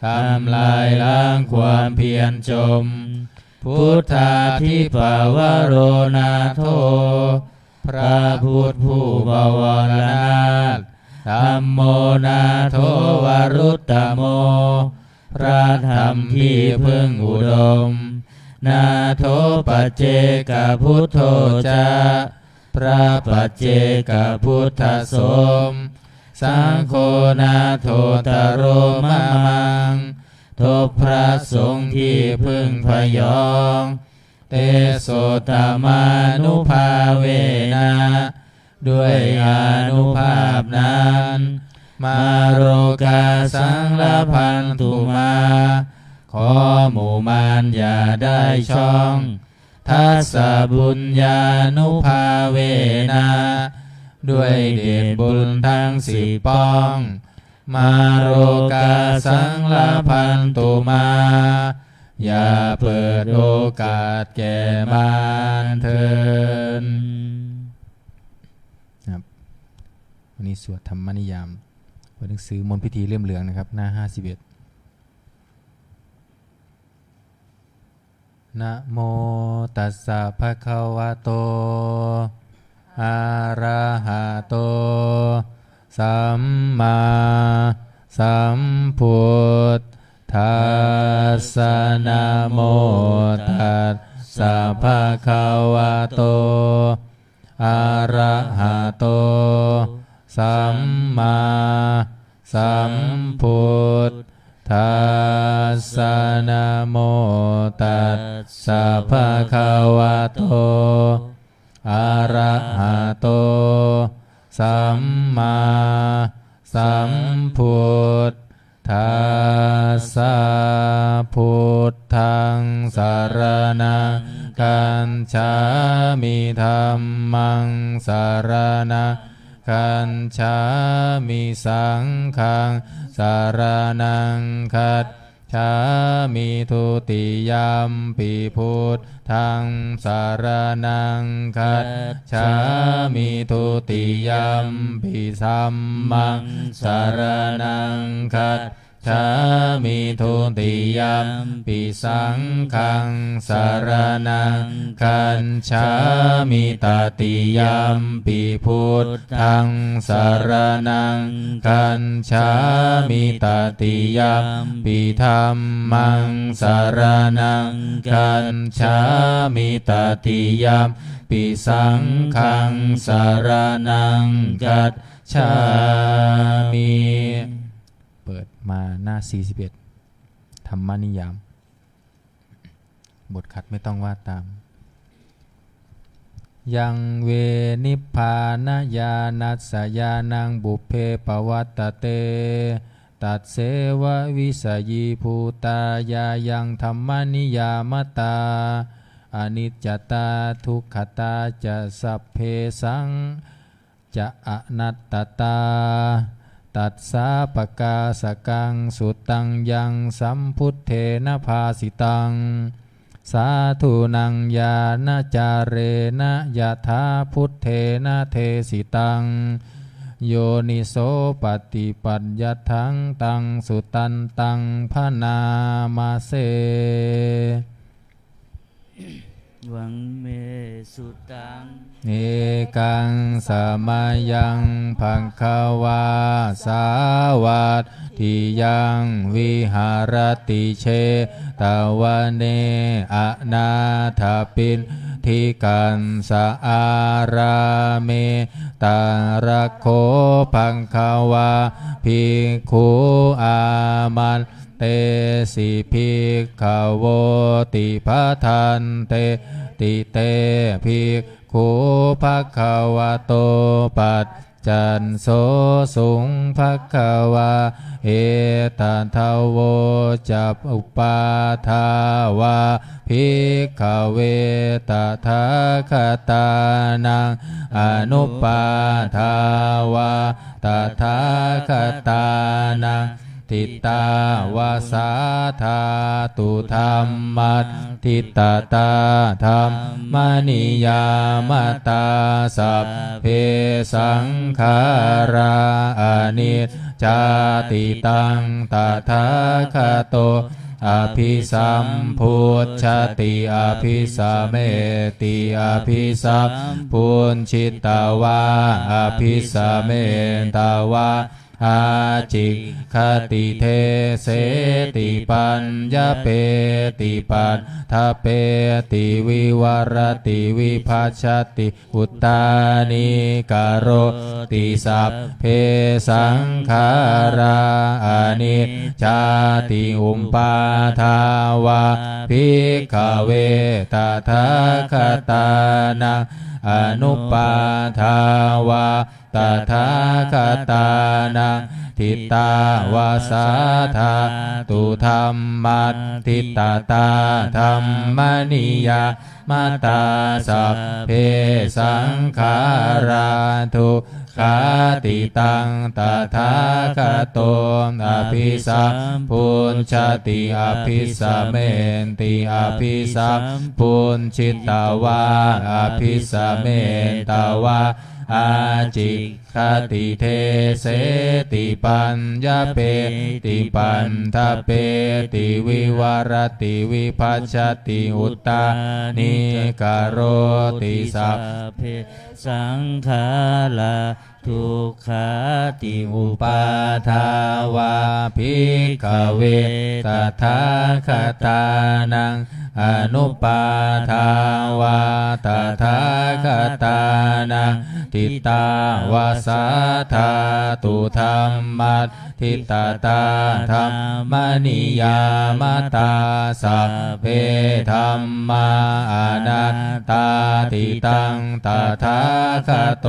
ทำลายล้างความเพียรจมพุทธาทิภาวโรนาโทพระพุทธผู้บวรนาถธัมโมนาโทวรุตตโมพระธรรมที่พึ่งอุดมนาโทปัจเจกพุทโธจาพระปัจเจกพุทธสมสังโฆนาโทตโรมะมังทบพระสงฆ์ที่พึ่งพยองเตโสตมานุภาเวนะด้วยอานุภาพนั้นมาโรกาสังลพันตุมาขอหมู่มารอย่าได้ช่องทัสสะบุญญานุภาเวนะด้วยเดชบุญทั้งสิบป้องมาโรกาสังลพันตุมาอย่าเปิดโอกาสแก่มารเถิดครับวันนี้สวดธรรมนิยามบทหนังสือมนต์พิธีเล่มเหลืองนะครับหน้า51นะโมตัสสะภะคะวะโตอะระหะโตสัมมาสัมพุทธัสสะนะโมตัสสะภะคะวะโตอะระหะโตสัมมาสัมพุทธัสสะนะโมตัสสะภะคะวะโตอะระหะโตสัมมาสัมพุทธัสสะพุทธังสรณังคัจฉามิธัมมังสรณังคัจฉามิสังฆังสรณังคัจฉามิทุติยัมปิพุทธังสรณังคัจฉามิทุติยัมปิสัมมังสรณังคัจฉามิทุติยัมปิสังฆังสรณังคัจฉามิตติยัมปิพุทธังสรณังคัจฉามิตติยัมปิธัมมังสรณังคัจฉามิตติยัมปิสังฆังสรณังคัจฉามิเปิดมาหน้า41ธรรมนิยามบทขัดไม่ต้องว่าตาม ยังเวนิพพานญาณัสสยานังบุพเพปวัตตเตตัดเสวะวิสยีภูตายายังธรรมนิยามตาอนิจจตาทุกขตาจะสัพเพสังจะอนัตตตาตัสสะปะกาสกังสุตังยังสัมพุทเทนะภาสิตังสาธุนังญาณจาเรนะยะถาพุทเทนะเทสิตังโยนิโสปฏิปัญญทังตังสุตันตังพนามาเสวังเมสุตังเอกังสมายังภังควาสาวัตถิยังวิหารติเชตวันเนอนาถปินทิกันสะอาราเมตาระโคภังควาภิกขุอามันเตสิภิกขโวติภทันเตติเตภิกขุภควโตปัจจันโสสุงภควาเอตันทโวจัปอุปาทาวาภิกขเวตถาคตานังอนุปาทาวาตถาคตานังทิตาวาสาธาตุธรรมัตทิตตาธรรมนิยามตาสัพเพสังขาราอนิจจาติตังตถาคโตอภิสัมพุทธติอภิสัมเมติอภิสัมพุญชิตาวาอภิสัมเมตาวาอาจิกขติเทเสติปัญญาเปติปัฏฐเปติวิวารติวิภัชชติอุตตานิกโรติสัพเพสังขาราอนิจจาติอุปปาทาวาภิกขเวตถาคตานังอนุปาทาวาตถาคตานังทิตาวาสาธาตุธรรมัตทิตตาธรรมนิยามตาสัพเพสังขาราทุกขาติตังตถาคโตอภิสัมพุญชติอภิสัมเมติอภิสัมพุญชิตาวาอภิสัมเมตาวาอาจิกขติเทเสติปัญญาเปติปันทเปติวิวารติวิภัชชติอุตตานิกโรติสัพเพสังขาราทุกขาติอุปาทาวาภิกขเวตถาคตานังอนุปาทาวาตถาคตานังทิตาวาสาธาตุธรรมัตทิตตาธรรมนิยามตาสัพเพธัมมาอนัตตาติตังตถาคโต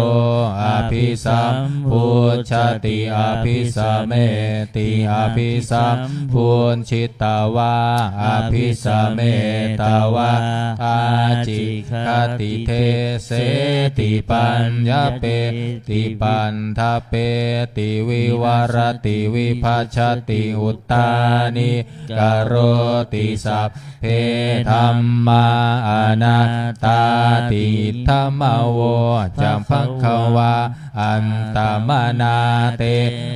อภิสัมพุทธติอภิสัมเมติอภิสัมพุญชิตาวาอภิสัมเมตาวาอาจิกขติเทเสติปัญญาเปติปันทเปติวิวารติวิภัชชติอุตตานิกโรติสัพเพธัมมาอนัตตาติธัมมโวจัมภัคควาอันตมนาเต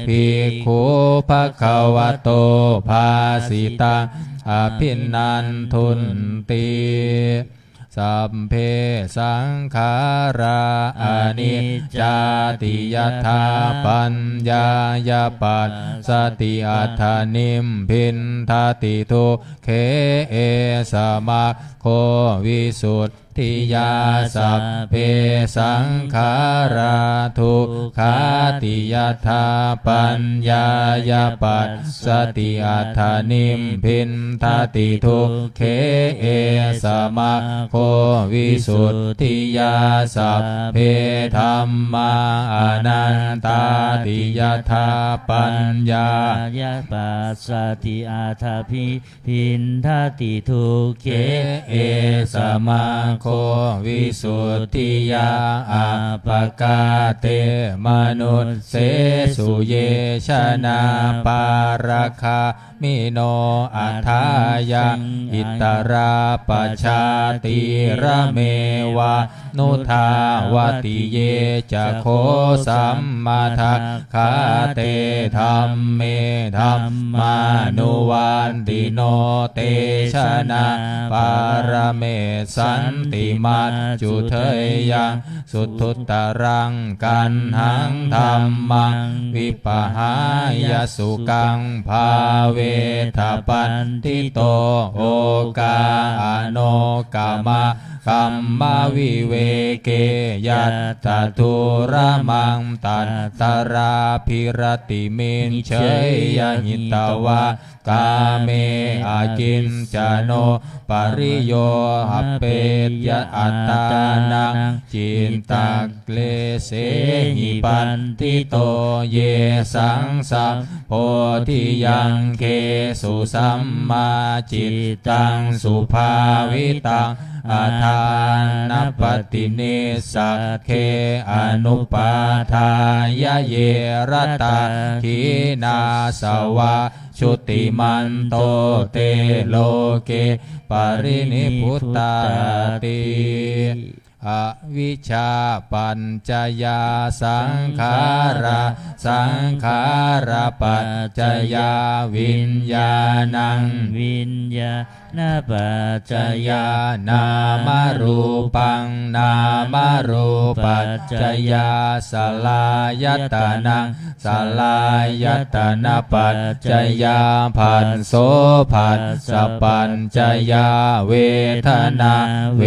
ภิกขุภควโตภาสิตังอภินนันทุนติสัพเพสังขาราอนิจจาติยถาปัญญายปัสสติอัฏฐานิมพินทติทุกเขเอสมาโควิสุท ทิยาสัพเพสังขาราทุกขาติยถาปัญญายปัสสติอัฏฐานิมพินทติทุกเขเอสมะโควิสุทธิยาสัพเพธัมมาอนันตาติยถาปัญญายปัสสติอัฏฐาพินทติทุกเขเอสมาโควิสุทธิยาอาปกาเตมนุสเสสุเยชนาปาราคามิโนอัฏฐายังอิตราปชาติระเมวะนุทาวติเยจะโคสัมมาทัคขาเตธัมเมธัมมานุวันติโนเตชนะปารเมสันติมัจจุเทยังสุทุตตรังกันหังธัมมังวิปหายสุกังภาเวทปันติโตโอกาโนกามะคัมมาวิเวเกยัตตทุระมังตัตตราภิรติมินเชยยหิตวะกาเมอากินจโนปริโยหเปตยะอัตตานังจินตักเลเสหิปันติโตเยสังสัมโพธิยังเคสุสัมมาจิตตังสุภาวิตังอาทานปฏินิสักเคอนุปาทายะเยรตาขีนาสวะชุติมันโตเตโลเกปรินิพุตตาติอวิชชาปัญจยาสังขาราสังขาราปัจจยาวิญญาณังวิญญาณปัจจยานามรูปังนามรูปัจจยาสลายตนังสลายตนะปัจจยาผัสโสผัสสะปัญจยาเวทนาเว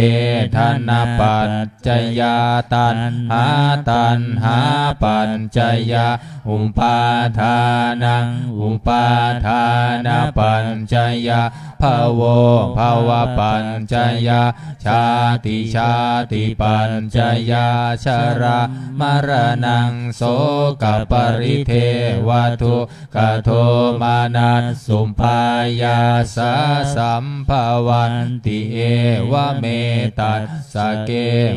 ทนาปัจจยาตัณหาตัณหาปัญจยาอุปาทานังอุปาทานาปัญจยาภโวภวะปัญจยาชาติชาติปัญจยาชรามรณังโสกปริเทวทุกขโทมานัสสุปายาสาสัมภวันติเอวะเมตัสสะเก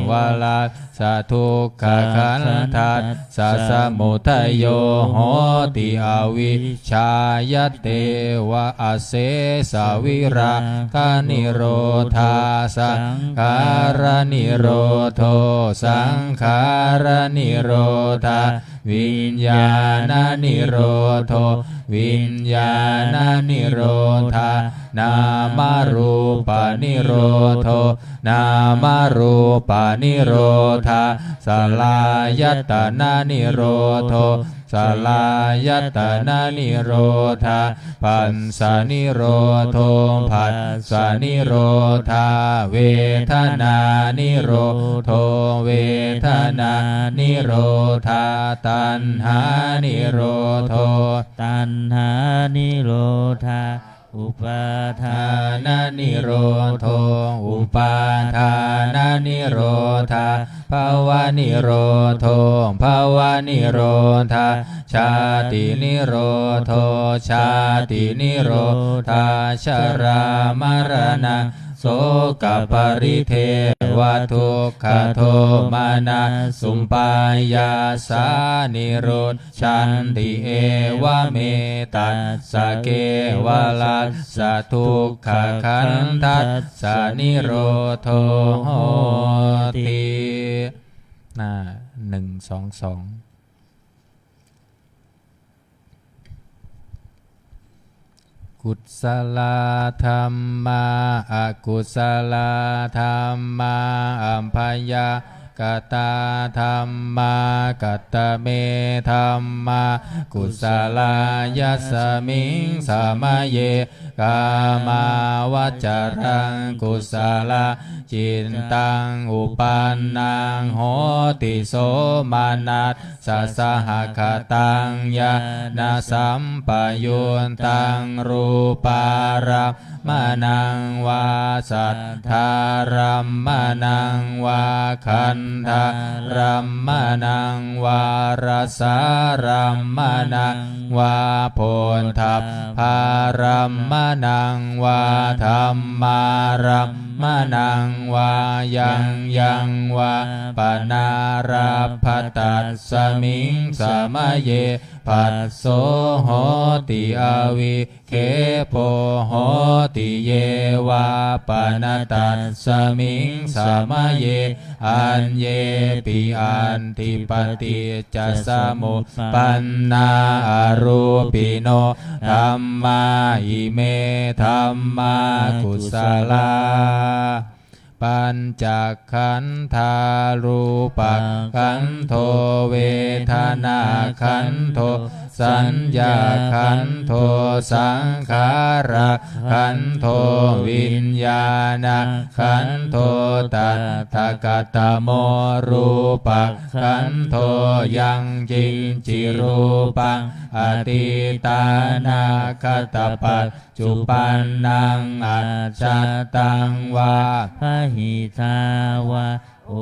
วะลาสะทุกขขันธัสสะสมุทัยโยโหติอวิชชายเตวะอเสสวิราคานิโรธาสังขารนิโรโทสังขารนิโรธาวิญญาณนิโรโทวิญญาณนิโรธานามรูปนิโรโทนามรูปนิโรธาสลายตนะนิโรโทสลายตนะนิโรธาปัสสะนิโรโทปัสสะนิโรธาเวทนานิโรโทเวทนานิโรธาตัณหานิโรโทตัณหานิโรธาอุปาทานานิโรโทอุปาทานานิโรธาภวะนิโรโทภวะนิโรธาชาตินิโรโทชาตินิโรธาชรามรณะโสกปริเทวทุกขโทมานะสุปายาสานิโรธชันติเอวะเมตัสสะเกวะลัสสะทุกขขันธัสสะนิโรโทโหติหน้า122กุศลธรรมาอกุศลธรรมาอัมพยา กตาธัมมากัตตเมธัมมากุศลายัสมิงสามเยกามาวจารังกุศลาจินตังอุปันนังโหติโสมานัสสะสหคตังยานาสัมปยุนตังรูปารัมมนังวาสัทธารัมมนังวาคันธารัมมนังวารสารัมมนังวาโพนทัพพารัมมนังวาธรรมารัมมนังวายังวาปนาราภตัสสมิงสามเยปัสโสโหติอวิเคปโหติเยวาปนาตัสสมิงสามเยอันเยปิอันติปฏิจจสมุปปันนาอรูปิโนธัมมาอิเมธัมมากุศลาปัญจขันธารูปขันโทเวทนาขันโทสัญญาขันโทสังขารขันโทวิญญาณขันโทตัตถกตโมรูปขันโทยังจิงจิรูปังอติตานาคตปัจจุปันนังอัจจตังวาพหิทาวาโอ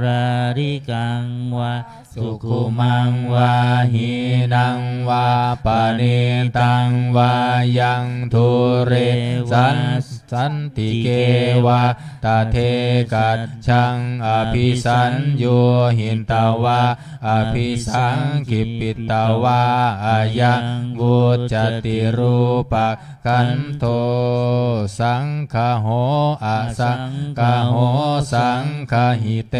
ราริกังวาสุขุมังวาหินังวาปานิตังวายังทุเรสันติเกวาตาเทกัจฉังอภิสัญโยหินตาวาอภิสังกิปิตาวาอายังวุจติรูปขันโทสังฆโหอะสังฆโหสังฆหิเต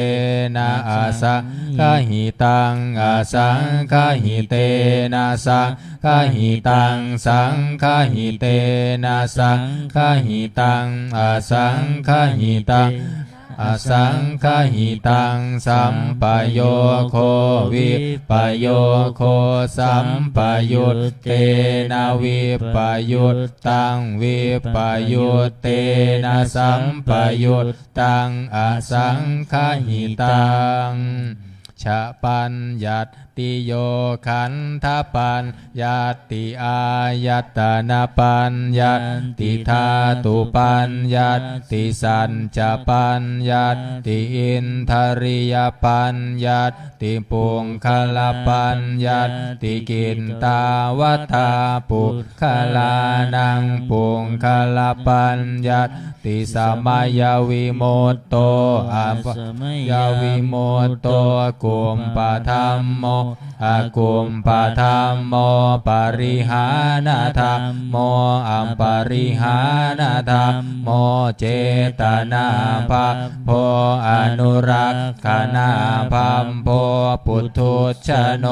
นะอะสังฆหิตังอะสังฆหิเตนะสังฆหิตังสังฆหิเตนะสังฆหิตังอะสังฆหิตังอสังฆหิตังสัมปโยโควิปโยโคสัมปยุตเตนะวิปยุตตังวิปยุตเตนะสัมปยุตตังอสังฆหิตังชะปัญญัตติโยขันธปัญญัตติอายตนะปัญญัตติธาตุปัญญัตติสัญจปัญญัตติอินทริยปัญญัตติปุงคลปัญญัตติกินตาวตาปุคลานังปุงคลปัญญัตติสมัยวิโมตโตอะปยวิโมตโตกุมปะธัมโมอากุมปะธัมโมปริหานธัมโมอัมปริหานธัมโมเจตนาภาโพอนุรักขณาภัมโพปุถุชโน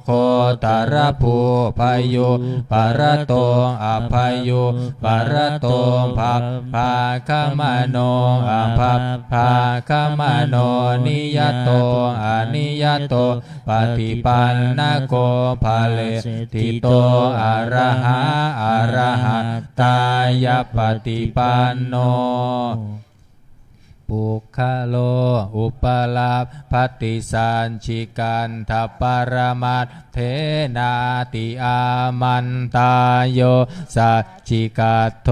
โคตรภูพยุปรโตอภยุปรโตภาภาคมโนอภาภาคมโนนิยโตอนิยโตปฏิปันนะโกภาเลติโตอะระหะอะระหะตายปฏิปันโนปุคโลอุปลาภัตติสัญชิกันทปรมัตถเทนาติอามันตายโยสัจจิกัตโธ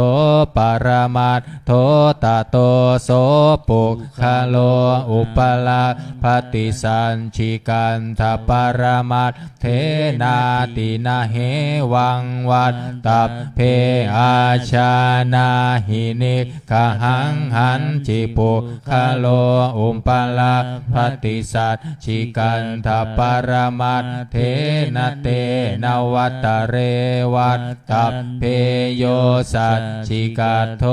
ปรมัตถโธตโตโสปุคโลอุปลาภัตติสัญชิกันทปรมัตถเทนาตินะเหวังวัตตเพอาชานาหินิกหังหันจิปุคโลอุปลาภัตติสัจฉิกันทปรมัตถเทนะเตนวัตเรวัตตเพโยสัจฉิกัตโธ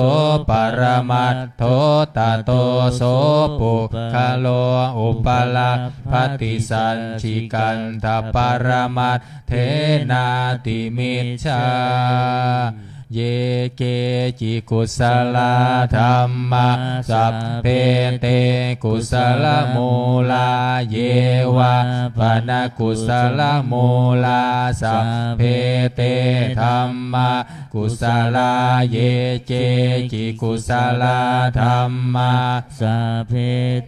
ปรมัตถโธตโตโสปุคโลอุปลาภัตติสัจฉิกันทปรมัตถเทนาติมิจฉา เยเกจิกุศลธรรมะสัพเพเตกุศลมูลาเยวะปนกุศลมูลาสัพเพเตธรรมะกุศลาเยเจจิกุศลธรรมะสัพเพ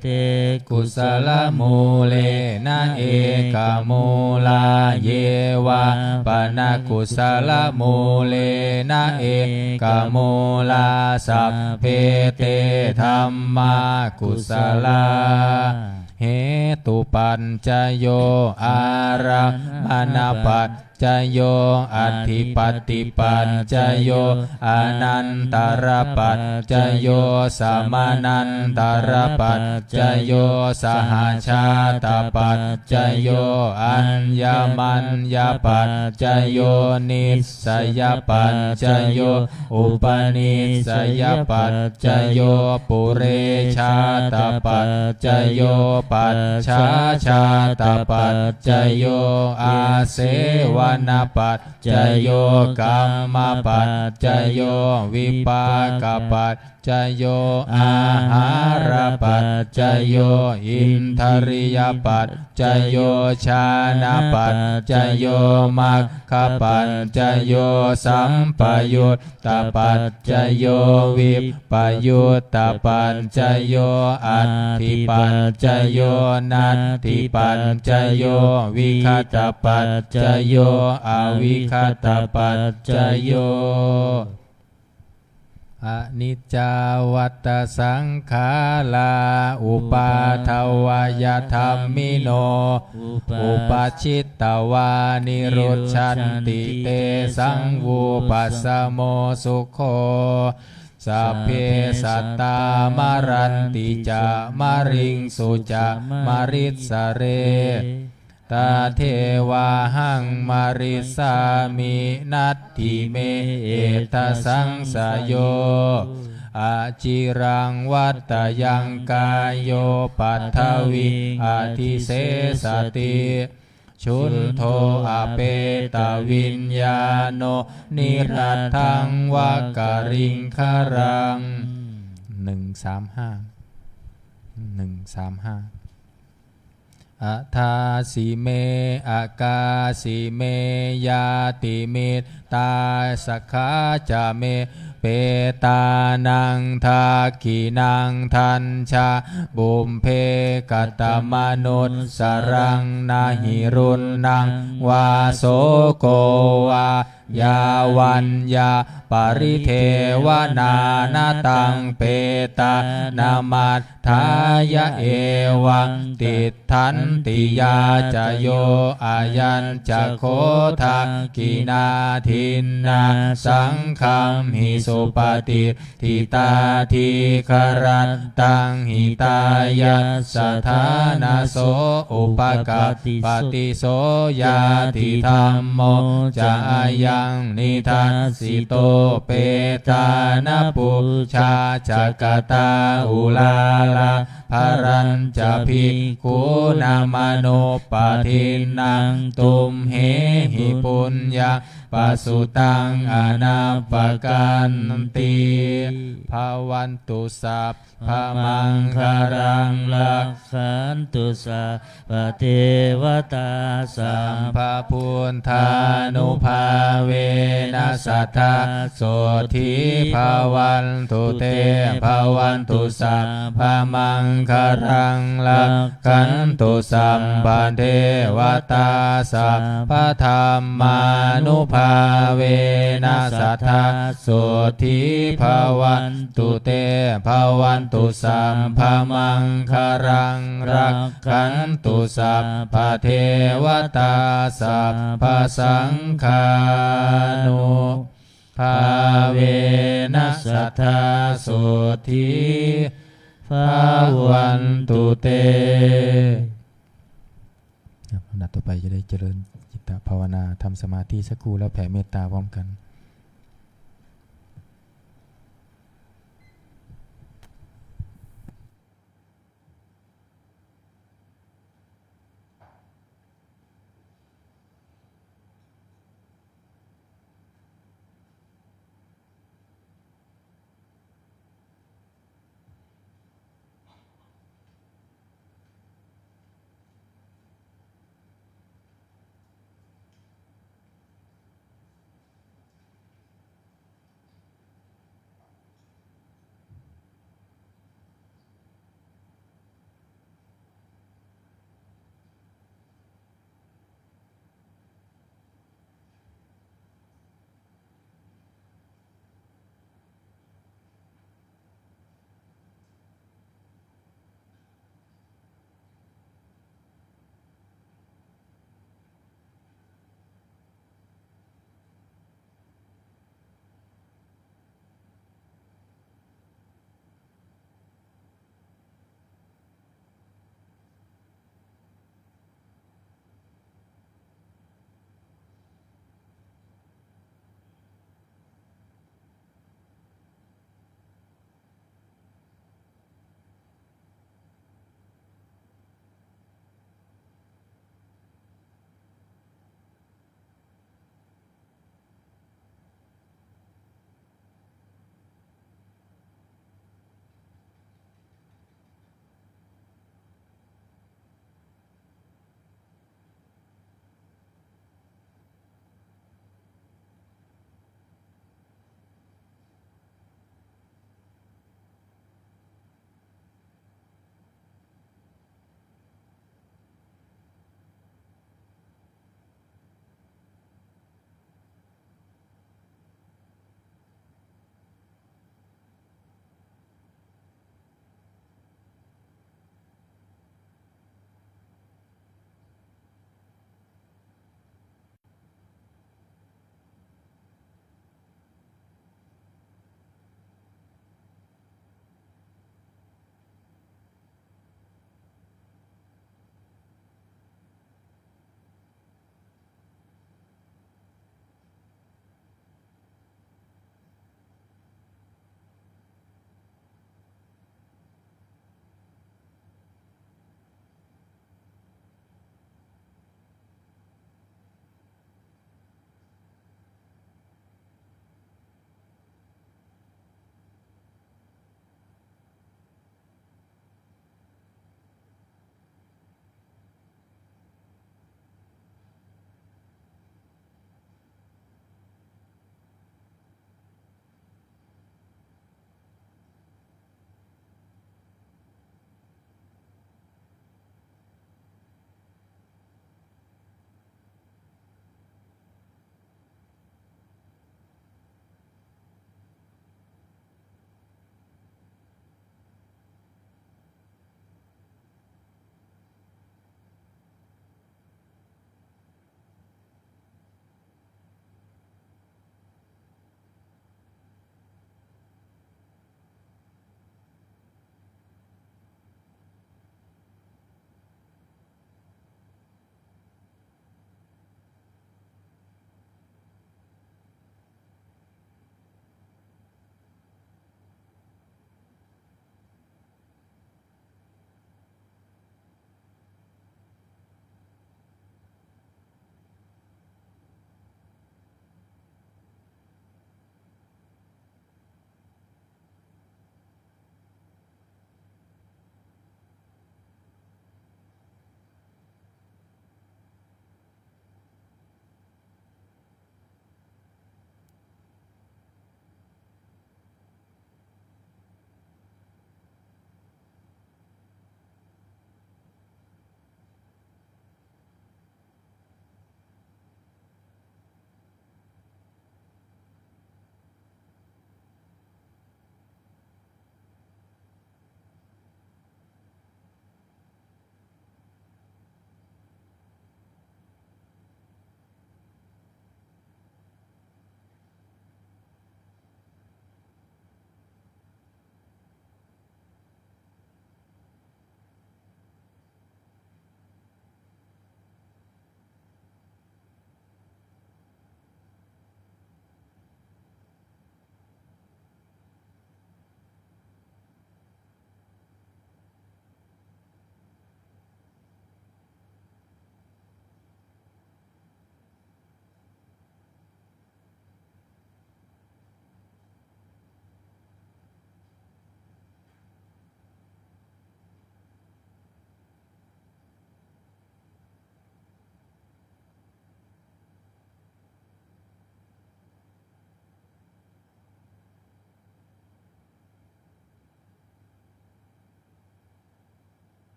เตกุศลมูเลนะเอกมูลาเยวะปนกุศลมูเลนะเอกมูลาสัพเพเตธรรมะกุศลาเหตุปัญจโยอารัมมณปัจจโยอธิปัตติปัจจโยอนันตรปัจจโยสมานันตรปัจจโยสหชาตปัจจโยอัญญมัญญปัจจโยนิสสยปัจจโยอุปนิสสยปัจจโยปุเรชาตปัจจโยปัจฉาชาตปัจจโยอาเสวนปัจจโยกัมมปัจจโยวิปากปัจจโยอาหารปัจจโยอินทริยปัจจโยชานะปัจจโยมัคคปัจจโยสัมปยุตตปัจจโยวิปยุตตปัจจโยอัตถิปัจจโยนัตถิปัจจโยวิคตปัจจโยอวิคตปัจจโยอนิจจาวัตสังขาราอุปาทวยธรรมิโนอุปชิตตวานิโรธชันติเตสังวูปัสสโมสุโขสัพเพสัตตามรันติจะมริงสุจะมริสเรตาเทวาหังมาริสามินัตถิเมเอตสังสโยอาจิรังวัตยังกายโยปัททวิอาทิเสสติชุนโทอเปตวิญญาโนนิรัตถังวกริงคารัง135อัฏฐาสิเมอากาสิเมยาติเมตตาสกขาจะเมเปตานังทากินังทันชาบุมเพกัตตมนุสสรังนาหิรุณนังวาโสโกวายาวันยาปริเทวนานาตังเปตานามัตถายะเอวังติทันติยาจโยอายัญจะโคทากินาทินนาสังคัมหิสุปฏิทิตาทิคารันตังหิตายาสถานาโสอุปกปฏิโสยาติธรรมโมจะยังนิทัสสิโตเปตานปุชาจักตาอุลาลาภรัญจะภิกขุนามโนปะทินังตุมเหหิปุญญาปัสสุตังอนาปกันติภาวันตุสัพพมังคารังลักขันตุสัพพเทวตาสัมภพุทธานุภาเวนัสสัทธาโสทิภาวันตุเตภาวันตุสัพพมังคารังลักขันตุสัมปเทวตาสัพพธรรมานุภาเวนัสสัทธาโสทิภาวันตุเตภาวันตุสัมภมังคารังรักขันตุสัพพเทวตาสัพพสังฆานุภาเวนัสสัทธาโสทิภาวันตุเตลำดับต่อไปจะได้เจริญจิตภาวนาทำสมาธิสักครู่แล้วแผ่เมตตาพร้อมกัน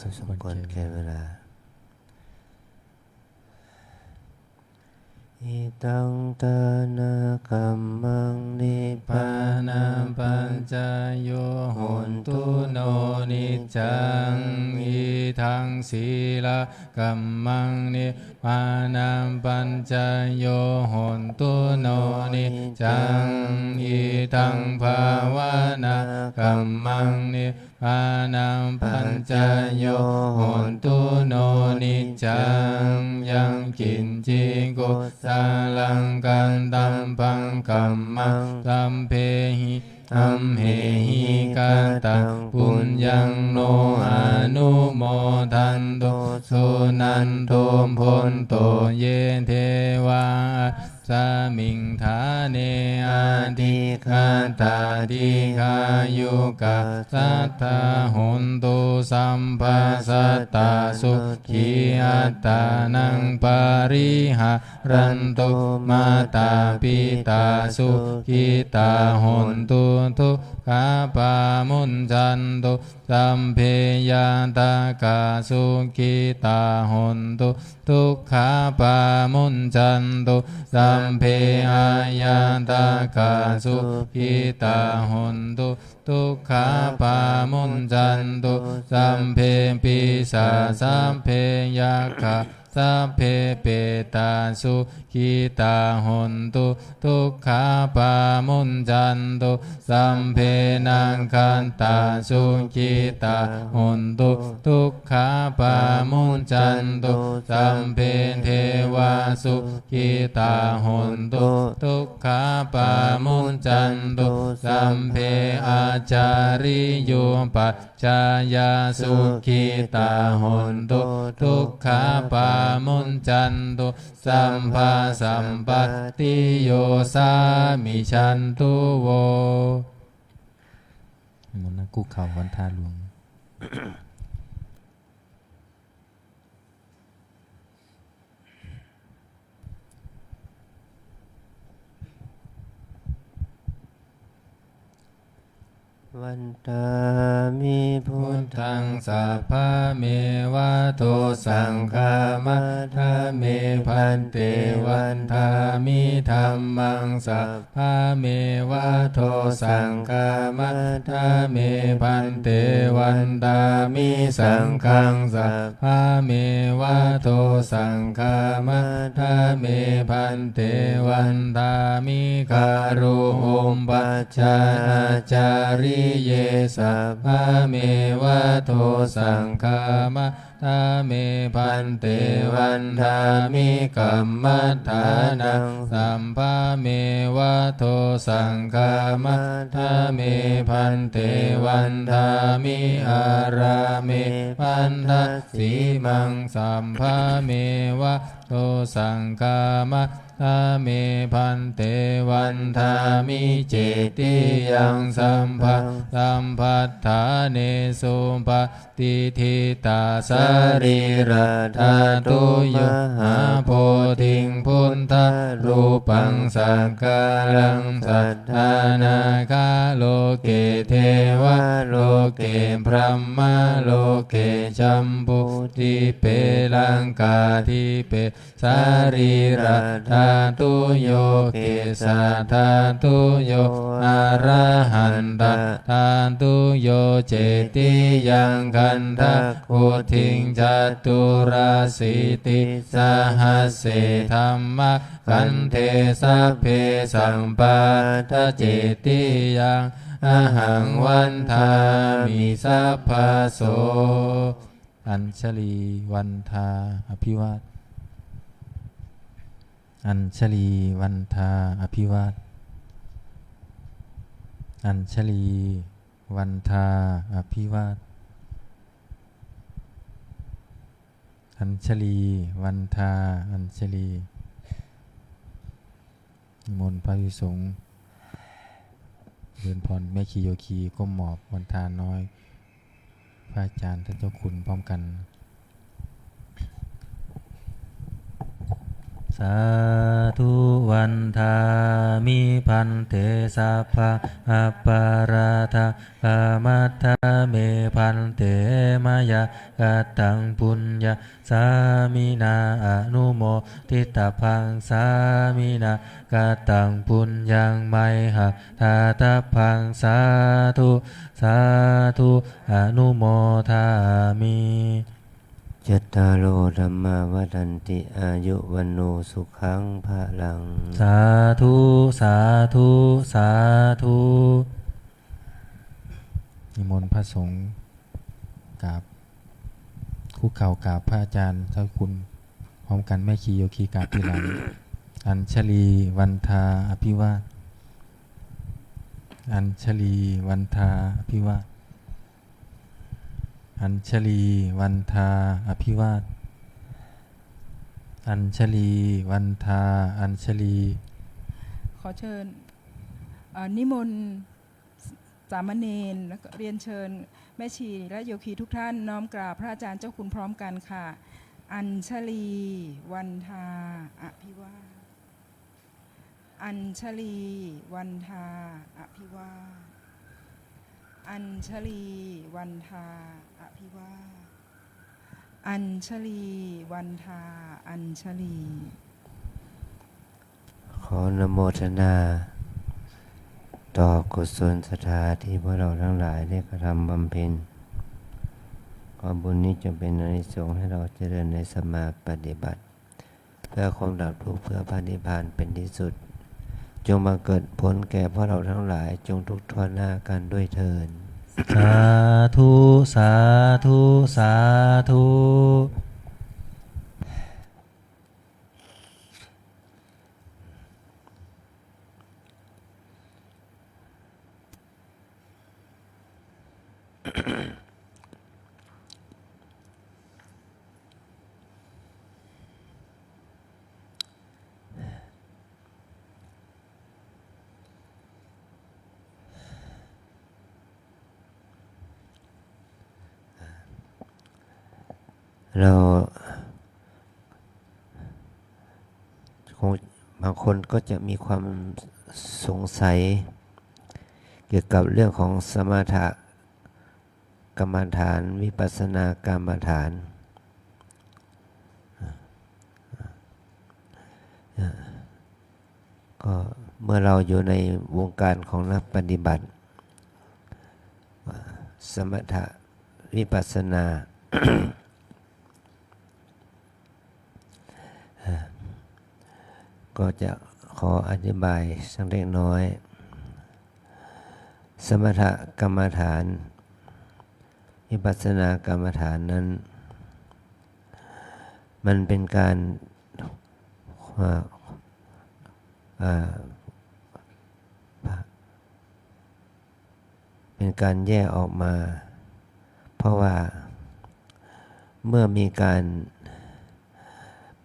สมควรแก่เวลาอิตังตานาคัมมังนิพพา ปานาปัญจโยโหนตุโนนิจจังอิทังศีลกัมมังนิพพานาปัญจโยโหนตุโนนิจจังอิทังภาวนากัมมังนิพพานาปัญจโยโหนตุโนนิจจังยังกินจิโกสาลังกันตัมปังกัมมังสัมเพหิอัมเหหิกาตังปุญญังโนอนุโมทันโตสุนันโทพนโตเยเทวาสามิงฐาเนอาทิคาตาทิคายุกะสัทธาหุนตุสัมภาสัตตาสุขีอัตตานังปาริหารันตุมาตาปิตาสุขิตาหุนตุทุกขาปามุนจันตุสัมเพยาตากาสุขิตาหุนตุทุกขาปามุนจันตุสัมเพอายาตากาสุขิตาหุนตุทุกขาปามุนจันตุสัมเพปิสาสัมเพยัคขะสัพเพเปตาสุขิตาหุนตุทุกขาปามุนจันตุสัมเพนังคันตาสุขิตาหุนตุทุกขาปามุนจันตุสัมเพเทวาสุขิตาหุนตุทุกขาปามุนจันตุสัมเพอาจาริโยปัจจายาสุขิตาหุนตุทุกขาปามุนจันตุสัมภาสัมปติโยสามิชันตุโวมุนกุเข่าวันทาหลวงวันตามิพุทธังสัพพะเมวะโตสังฆามัทธะเมพันเตวันทามิธัมมังสัพพะเมวะโตสังฆามัทธะเมพันเตวันตามิสังฆังสัพพะเมวะโตสังฆามัทธะเมพันเตวันตามิคารุอุมปัชฌาอาจาริเยสัพพะเมวะโตสังฆามัทธะเมพันเตวันทามิกัมมัฏฐานังสัมภะเมวะโตสังฆามัทธะเมพันเตวันทามิอาราเมพันทสีมังสัมภะเมวะโตสังฆามัทธะเมพันเตวันทามิเจติยังสัมพัทธาเนสุปฏิทิตาสรีระธาตุยหาโพธิงพุทธรูปังสักการังสัทธานาคาโลเกเทวะโลเกพรหมโลเกจัมปุติเปลังกาทิเปสารีระธาตุโยเกสัทธาตุโยอะระหันตธาตุโยเจติยังคันทะโคทิงจัตุราสิติสหัสเสธัมมะกันเทสัพเพสัมปัทเจติยังอหังวันทามิสัพพะโสอัญชลีวันทาอภิวาทอัญชลีวันทาอภิวาทอัญชลีวันทาอภิวาทอัญชลีวันทาอัญชลีมนต์พระภิกษุสงฆ์เดินพรแม่ชีโยคีก้มหมอบวันทาน้อยพระอาจารย์ท่านเจ้าคุณพร้อมกัน สาธุวันทามิพันเตสัพพะอัปปาราทากามัตถาเมพันเตมายะกัตตังปุญญาสามินาอนุโมทิตาพังสามินากัตตังปุญญังไมหะทาตาพังสาธุสาธุอนุโมทามิจัตตารโอธัมมาวัฏันติอายุวันโนสุขังภะลังสาธุสาธุสาธุนิมนต์พระสงฆ์กราบคุกเข่ากราบพระอาจารย์เจ้าคุณพร้อมกันแม่ชีโยคีกราบทีหลัง อัญชลีวันทาอภิวาทอัญชลีวันทาอภิวาทอัญชลีวันทาอภิวาทอัญชลีวันทาอัญชลีขอเชิญนิมนต์สามเณรและเรียนเชิญแม่ชีและโยคีทุกท่านน้อมกราบพระอาจารย์เจ้าคุณพร้อมกันค่ะอัญชลีวันทาอภิวาทอัญชลีวันทาอภิวาทอัญชลีวันทาอภิวาทอัญชลีวันทาอัญชลีขอนโมทนาต่อกุศลศรัทธาที่พวกเราทั้งหลายได้กระทำบำเพ็ญขอบุญนี้จะเป็นอานิสงส์ให้เราเจริญในสมาปฏิบัติเพื่อความดับทุกข์เพื่อพระนิพพานเป็นที่สุดจงมาเกิดผลแก่พวกเราทั้งหลายจงทุกข์ทั่วหน้ากันด้วยเถิดสาธุสาธุสาธุเราคงบางคนก็จะมีความสงสัยเกี่ยวกับเรื่องของสมถกรรมฐานวิปัสสนากรรมฐานก็เมื่อเราอยู่ในวงการของนักปฏิบัติสมถะวิปัสสนา ก็จะขออธิบายสักเล็กน้อยสมถกรรมฐานวิปัสสนากรรมฐานนั้นมันเป็นการเป็นการแยกออกมาเพราะว่าเมื่อมีการ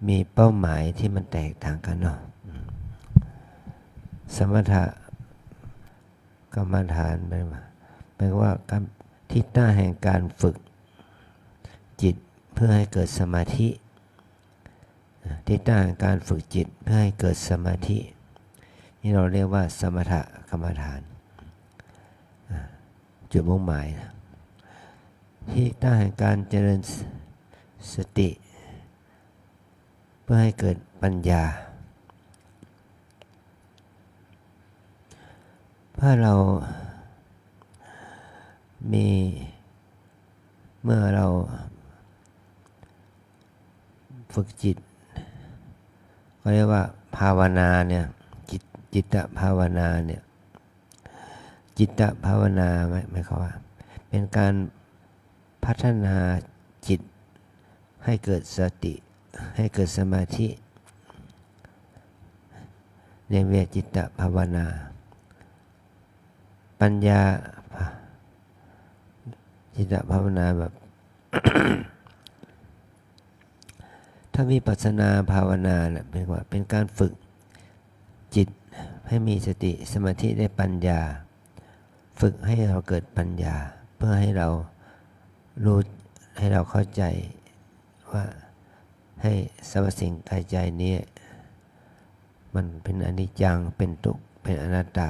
มีเป้าหมายที่มันแตกต่างกันเนาะสมถกรรมฐานแปลว่าการที่ตั้งแห่งการฝึกจิตเพื่อให้เกิดสมาธิที่ตั้งแห่งการฝึกจิตเพื่อให้เกิดสมาธินี่เราเรียกว่าสมถกรรมฐานจุดมุ่งหมายที่ตั้งแห่งการเจริญสติเพื่อให้เกิดปัญญาเพื่อเรามีเมื่อเราฝึกจิตก็เรียกว่าภาวนาเนี่ยจิตตภาวนาเนี่ยจิตตภาวนาหมายความว่าเป็นการพัฒนาจิตให้เกิดสติให้เกิดสมาธิในเวทจิตตภาวนาปัญญาจิตตภาวนาแบบ ถ้าวิปัสสนาภาวนาเนี่ยเป็นการฝึกจิตให้มีสติสมาธิได้ปัญญาฝึกให้เราเกิดปัญญาเพื่อให้เรารู้ให้เราเข้าใจว่าให้สรรพสิ่งกายใจนี้ มันเป็นอนิจจังเป็นทุกข์เป็นอนัตตา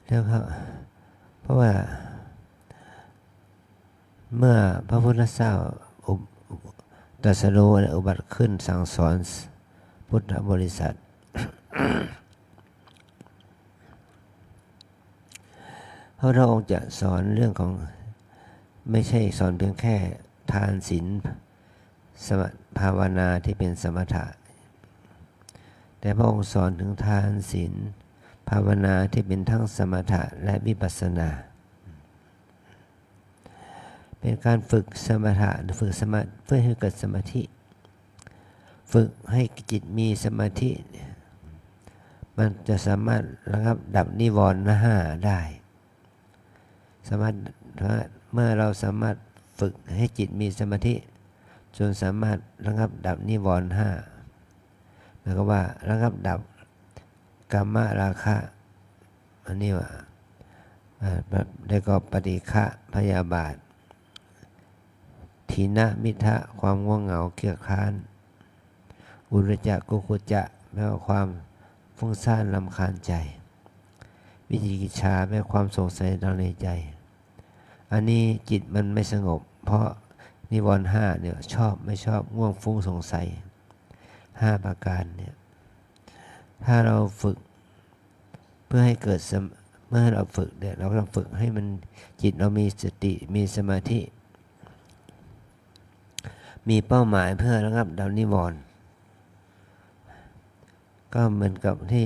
แล้วก็เพราะว่าเมื่อพระพุทธเจ้าตรัสรู้และอุบัติขึ้นสั่งสอนพุทธบริษัท พระองค์จะสอนเรื่องของไม่ใช่สอนเพียงแค่ทานศีลภาวนาที่เป็นสมถะแต่พระองค์สอนถึงทานศีลภาวนาที่เป็นทั้งสมถะและวิปัสสนาเป็นการฝึกสมถะฝึกสมาธิเพื่อให้เกิดสมาธิฝึกให้จิตมีสมาธิมันจะสามารถระงับดับนิวรณ์ห้าได้สามารถเมื่อเราสามารถฝึกให้จิตมีสมาธิจนสามารถระงับดับนิวรณ์ห้าหมายความว่าระงับดับกามราคะอันนี้ว่าได้ก็ปฏิฆะพยาบาทถีนะมิทะความง่วงเหงาเกียจคร้านอุรจะกุกุจะแปลว่าความฟุ้งซ่านรำคาญใจวิจิกิจฉาแปลว่าความสงสัยในใจอันนี้จิตมันไม่สงบเพราะนิวรณ์ห้าเนี่ยชอบไม่ชอบง่วงฟุ้งสงสัย5ประการเนี่ยถ้าเราฝึกเพื่อให้เกิดเมื่อเราฝึกเนี่ยเราต้องฝึกให้มันจิตเรามีสติมีสมาธิมีเป้าหมายเพื่อระงับดับนิวรณ์ก็เหมือนกับที่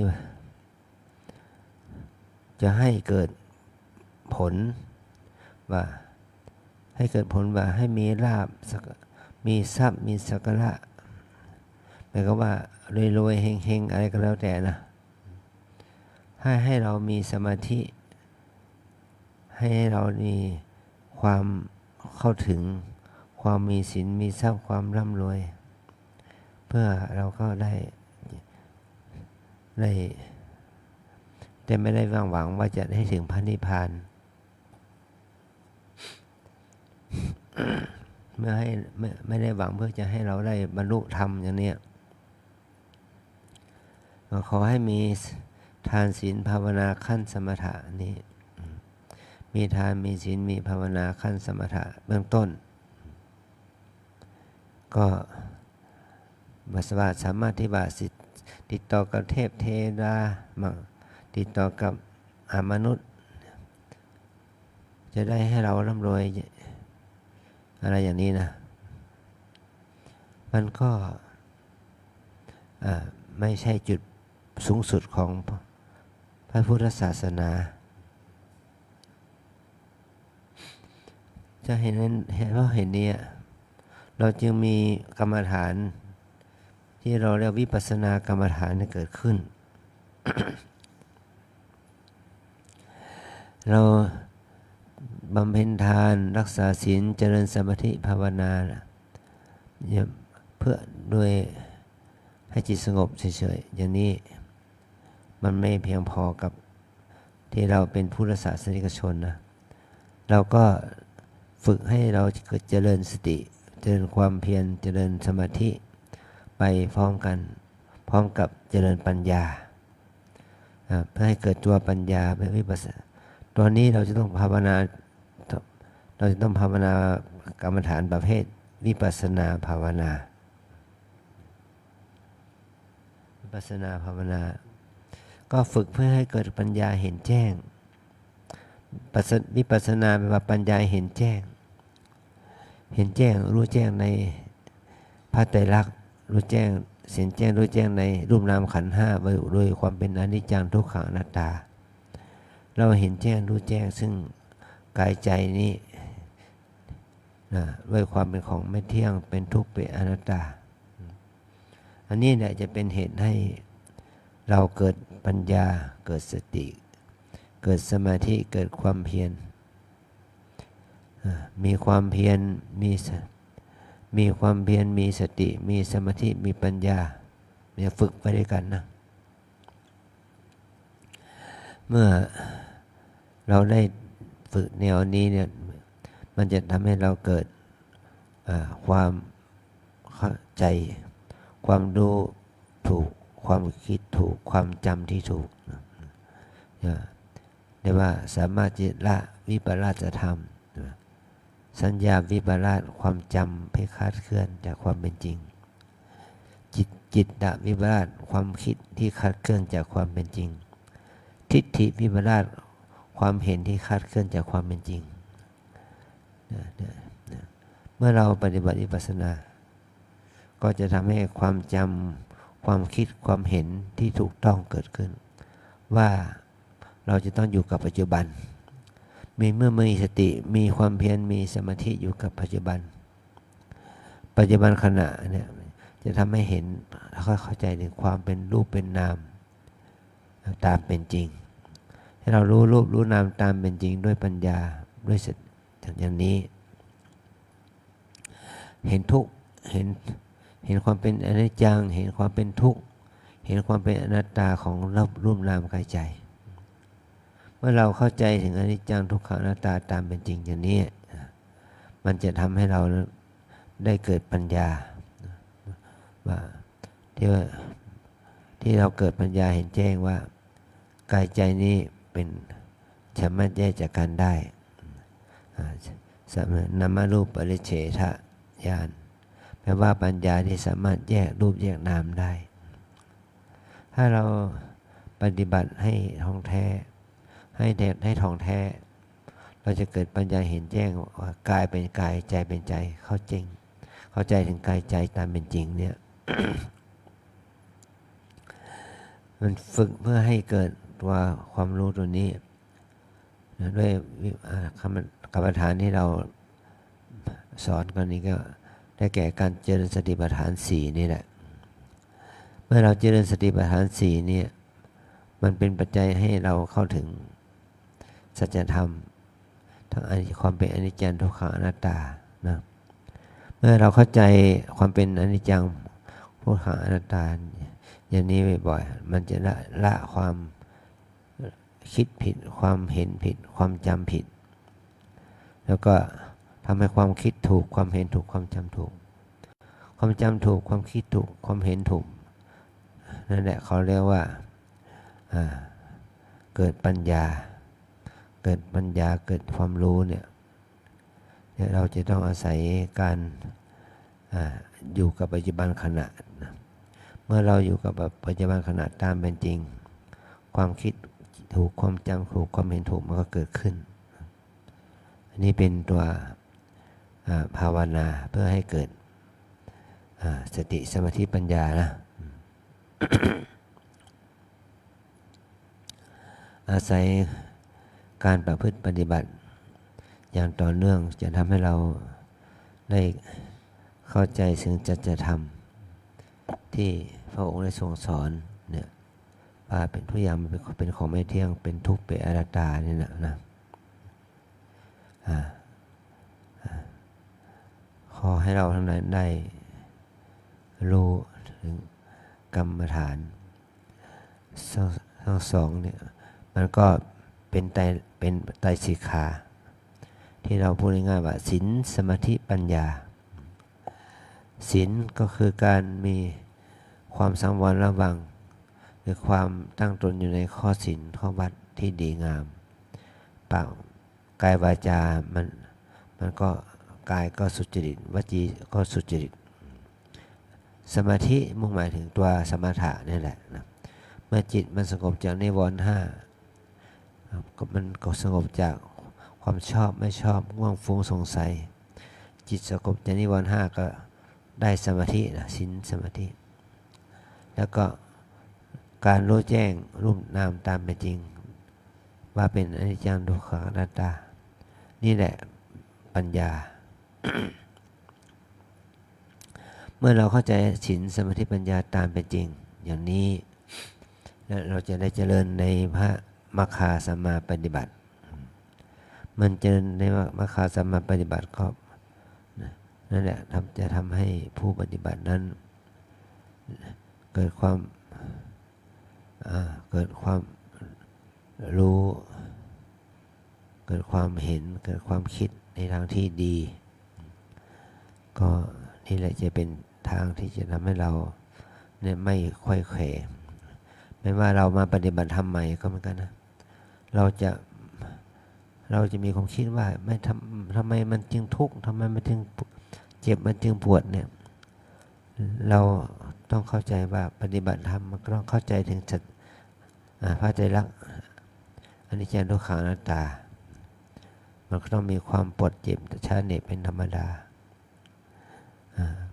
จะให้เกิดผลว่าให้เกิดผลว่าให้มีลาภมีทรัพย์มีสักการะหมายความว่ารวยๆเฮงๆอะไรก็แล้วแต่นะให้เรามีสมาธิให้เรามีความเข้าถึงความมีศีลมีทรัพย์ความร่ำรวยเพื่อเราก็ได้แต่ไม่ได้หวังว่าจะให้ถึงพระนิพพาน ไม่ได้หวังเพื่อจะให้เราได้บรรลุธรรมอย่างนี้ขอให้มีทานศีลภาวนาขั้นสมถะนี้มีทานมีศีลมีภาวนาขั้นสมถะเบื้องต้นก็สามารถที่บาสิติดต่อกับเทพเทวดาติดต่อกับมนุษย์จะได้ให้เราร่ำรวยอะไรอย่างนี้นะมันก็ไม่ใช่จุดสูงสุดของพระพุทธศาสนาจะเห็นนี้เราจึงมีกรรมฐานที่เราเรียกวิปัสสนากรรมฐานเกิดขึ้น เราบำเพ็ญทานรักษาศีลเจริญสมาธิภาวนาเพื่อโดยให้จิตสงบเฉยๆอย่างนี้มันไม่เพียงพอกับที่เราเป็นพุทธศาสนิกชนนะเราก็ฝึกให้เราเจริญสติเจริญความเพียรเจริญสมาธิไปพร้อมกันพร้อมกับเจริญปัญญาเพื่อให้เกิดตัวปัญญาเป็นวิปัสสนาตัวนี้เราจะต้องภาวนากรรมฐานประเภทวิปัสสนาภาวนาวิปัสสนาภาวนาก็ฝึกเพื่อให้เกิดปัญญาเห็นแจ้งวิปัสสนาแปลว่าปัญญาเห็นแจ้งรู้แจ้งในพระไตรลักษณ์รู้แจ้งเห็นแจ้งรู้แจ้งในรูปนามขันธ์ห้าโดยความเป็นอนิจจังทุกขังอนัตตาเราเห็นแจ้งรู้แจ้งซึ่งกายใจนี้ด้วยความเป็นของไม่เที่ยงเป็นทุกข์เป็นอนัตตาอันนี้เนี่ยจะเป็นเหตุให้เราเกิดปัญญาเกิดสติเกิดสมาธิเกิดความเพียรมีความเพียรมีความเพียรมีสติมีสมาธิมีปัญญาเนี่ยฝึกไปด้วยกันนะเมื่อเราได้ฝึกแนวนี้เนี่ยมันจะทำให้เราเกิดความเข้าใจความรู้ ถูกความคิดถูกความจำที่ถูกเรียกว่าสามารถจะละวิปลาสธรรมสัญญาวิปลาสความจำให้คลาดเคลื่อนจากความเป็นจริงจิตตวิปลาสความคิดที่คลาดเคลื่อนจากความเป็นจริงทิฏฐิวิปลาสความเห็นที่คลาดเคลื่อนจากความเป็นจริงเมื่อเราปฏิบัติวิปัสสนาก็จะทำให้ความจำความคิดความเห็นที่ถูกต้องเกิดขึ้นว่าเราจะต้องอยู่กับปัจจุบันเมื่อมีสติมีความเพียรมีสมาธิอยู่กับปัจจุบันขณะเนี่ยจะทำให้เห็นเข้าใจถึงความเป็นรูปเป็นนามตามเป็นจริงให้เรารู้รูปรู้นามตามเป็นจริงด้วยปัญญาด้วยสติอย่างนี้เห็นทุกข์เห็นความเป็นอนิจจังเห็นความเป็นทุกข์เห็นความเป็นอนัตตาของรูปนามกายใจเมื่อเราเข้าใจถึงอนิจจังทุกขังอนัตตาตามเป็นจริงอย่างนี้มันจะทำให้เราได้เกิดปัญญาว่าที่เราเกิดปัญญาเห็นแจ้งว่ากายใจนี้เป็นสามารถแยกจากกันได้นามารูปปริเฉทญาณแปลว่าปัญญาที่สามารถแยกรูปแยกนามได้ถ้าเราปฏิบัติให้ท่องแท้ให้ท่องแท้เราจะเกิดปัญญาเห็นแจ้งว่ากายเป็นกายใจเป็นใจเข้าใจถึงกายใจตามเป็นจริงเนี่ย มันฝึกเพื่อให้เกิดตัวความรู้ตัวนี้ด้วยกรรมฐานที่เราสอนกันนี้ก็ได้แก่การเจริญสติปัฏฐาน4นี่แหละเมื่อเราเจริญสติปัฏฐาน4เนี่ยมันเป็นปัจจัยให้เราเข้าถึงสัจธรรมทั้งความเป็นอนิจจังทุกขังอนัตตานะเมื่อเราเข้าใจความเป็นอนิจจังทุกขังอนัตตาอย่างนี้บ่อยๆมันจะละความคิดผิดความเห็นผิดความจำผิดแล้วก็ทำให้ความคิดถูกความเห็นถูกความจำถูกความจำถูกความคิดถูกความเห็นถูกนั่นแหละเขาเรียกว่าเกิดปัญญาเกิดความรู้เนี่ยเราจะต้องอาศัยการอยู่กับปัจจุบันขณะเมื่อเราอยู่กับปัจจุบันขณะตามเป็นจริงความคิดถูกความจำถูกความเห็นถูกมันก็เกิดขึ้นอันนี้เป็นตัวภาวนาเพื่อให้เกิดสติสมาธิปัญญานะ อาศัยการประพฤติปฏิบัติอย่างต่อเนื่องจะทำให้เราได้เข้าใจถึงสัจธรรมที่พระองค์ได้ทรงสอนเนี่ยว่าเป็นทุกอย่างมันเป็นของไม่เที่ยงเป็นทุกข์เป็นอนัตตานี่นะขอให้เราทั้งนั้นได้รู้ถึงกรรมฐานทั้งสองเนี่ยมันก็เป็นไตรสิกขาที่เราพูดง่ายๆว่าศีลสมาธิปัญญาศีลก็คือการมีความสังวรระวังหรือความตั้งตนอยู่ในข้อศีลข้อวัดที่ดีงามปากกายวาจามันก็กายก็สุจริตวจีก็สุจริตสมาธิมุ่งหมายถึงตัวสมถะนี่แหละนะเมื่อจิตมันสงบจากนิวรณ์5มันก็สงบจากความชอบไม่ชอบง่วงฟุ้งสงสัยจิตสงบจากนิวรณ์5ก็ได้สมาธินะศีลสมาธิแล้วก็การรู้แจ้งรูปนามตามเป็นจริงว่าเป็นอนิจจังทุกขังอนัตตานี่แหละปัญญา เมื่อเราเข้าใจศีลสมาธิปัญญาตามเป็นจริงอย่างนี้เราจะได้เจริญในพระมัคคาสัมมาปฏิบัติมันเจริญในมัคคาสัมมาปฏิบัติก็นั่นแหละจะทำให้ผู้ปฏิบัตินั้นเกิดความรู้เกิดความเห็นเกิดความคิดในทางที่ดีก็นี่แหละจะเป็นทางที่จะทำให้เรา เนี่ยไม่ค่อยเขวไม่ว่าเรามาปฏิบัติธรรมใหม่ก็เหมือนกันนะเราจะมีความคิดว่าไม่ทำไมมันจึงทุกข์ทำไมมันจึงเจ็บมันจึงปวดเนี่ยเราต้องเข้าใจว่าปฏิบัติธรรมมันก็ต้องเข้าใจถึงพระไตรลักษณ์อนิจจังทุกขังอนัตตามันก็ต้องมีความปวดเจ็บชาเหน็บเป็นธรรมดา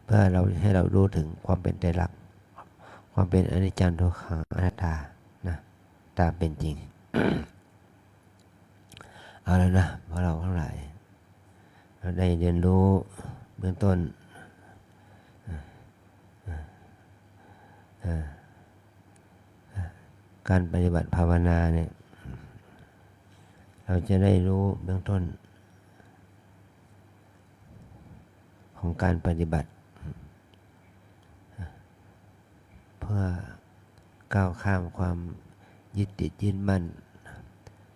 เพื่อให้เรารู้ถึงความเป็นไตรลักษณ์ความเป็นอนิจจังทุกขังอนัตตานะตามเป็นจริง เอาแล้วนะพวกเราทั้งหลายเราได้เรียนรู้เบื้องต้นการปฏิบัติภาวนาเนี่ยเราจะได้รู้เบื้องต้นของการปฏิบัติเพื่อก้าวข้ามความยึดติดยึดมั่น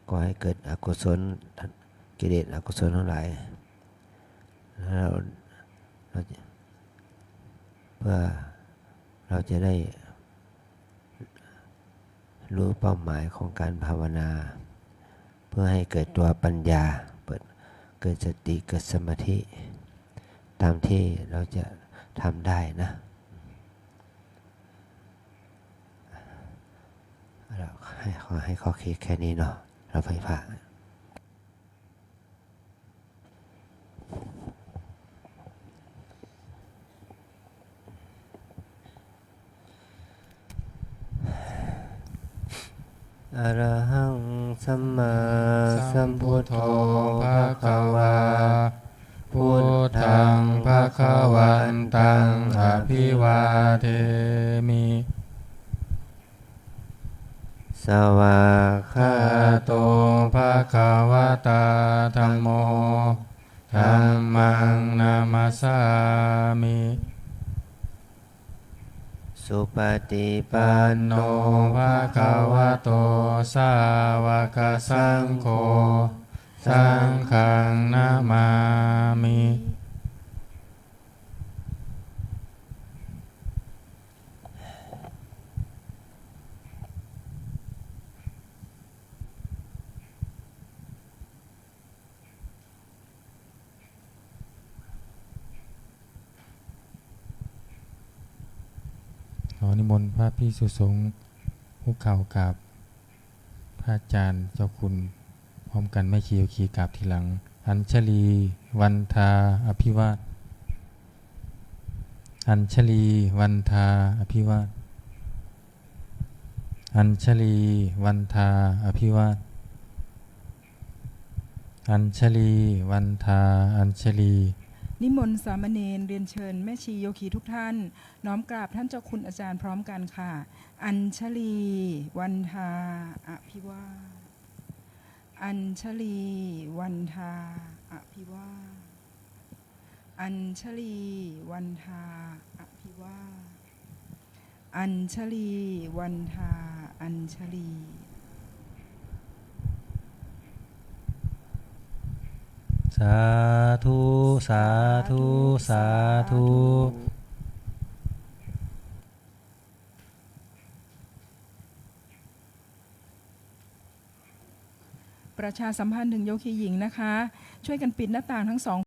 ก่อให้เกิดอกุศลกิเลสอกุศลทั้งหลายแล้วเพื่อเราจะได้รู้เป้าหมายของการภาวนาเพื่อให้เกิดตัวปัญญาเกิดสติเกิดสมาธิตามที่เราจะทำได้นะเราให้ข้อคิดแค่นี้เนาะเราไฟฟ้าอะระหังสัมมาสัมพุทโธภะคะวาพุทธังภะคะวันตังอภิวาเทมิสวากขาโตภะคะวะตาธัมโมธัมมังนามัสสามิสุปฏิปันโนภะคะวะโตสาวกสังโฆสังฆังนะมามิขอนิมนต์พระภิกษุสงฆ์คุกเข่ากับพระอาจารย์เจ้าคุณพร้อมกันไม่ขี่ขี่กราบทีหลังอัญชลีวันทาอภิวาทอัญชลีวันทาอภิวาทอัญชลีวันทาอภิวาทอัญชลีวันทาอัญชลีนิมนต์สามเณรเรียนเชิญแม่ชีโยคีทุกท่านน้อมกราบท่านเจ้าคุณอาจารย์พร้อมกันค่ะอัญชลีวันทาอภิวาทอัญชลีวันทาอภิวาทอัญชลีวันทาอภิวาทอัญชลีวันทาอัญชลีสาธุสาธุสาธุประชาสัมพันธ์ถึงโยคีหญิงนะคะช่วยกันปิดหน้าต่างทั้งสอง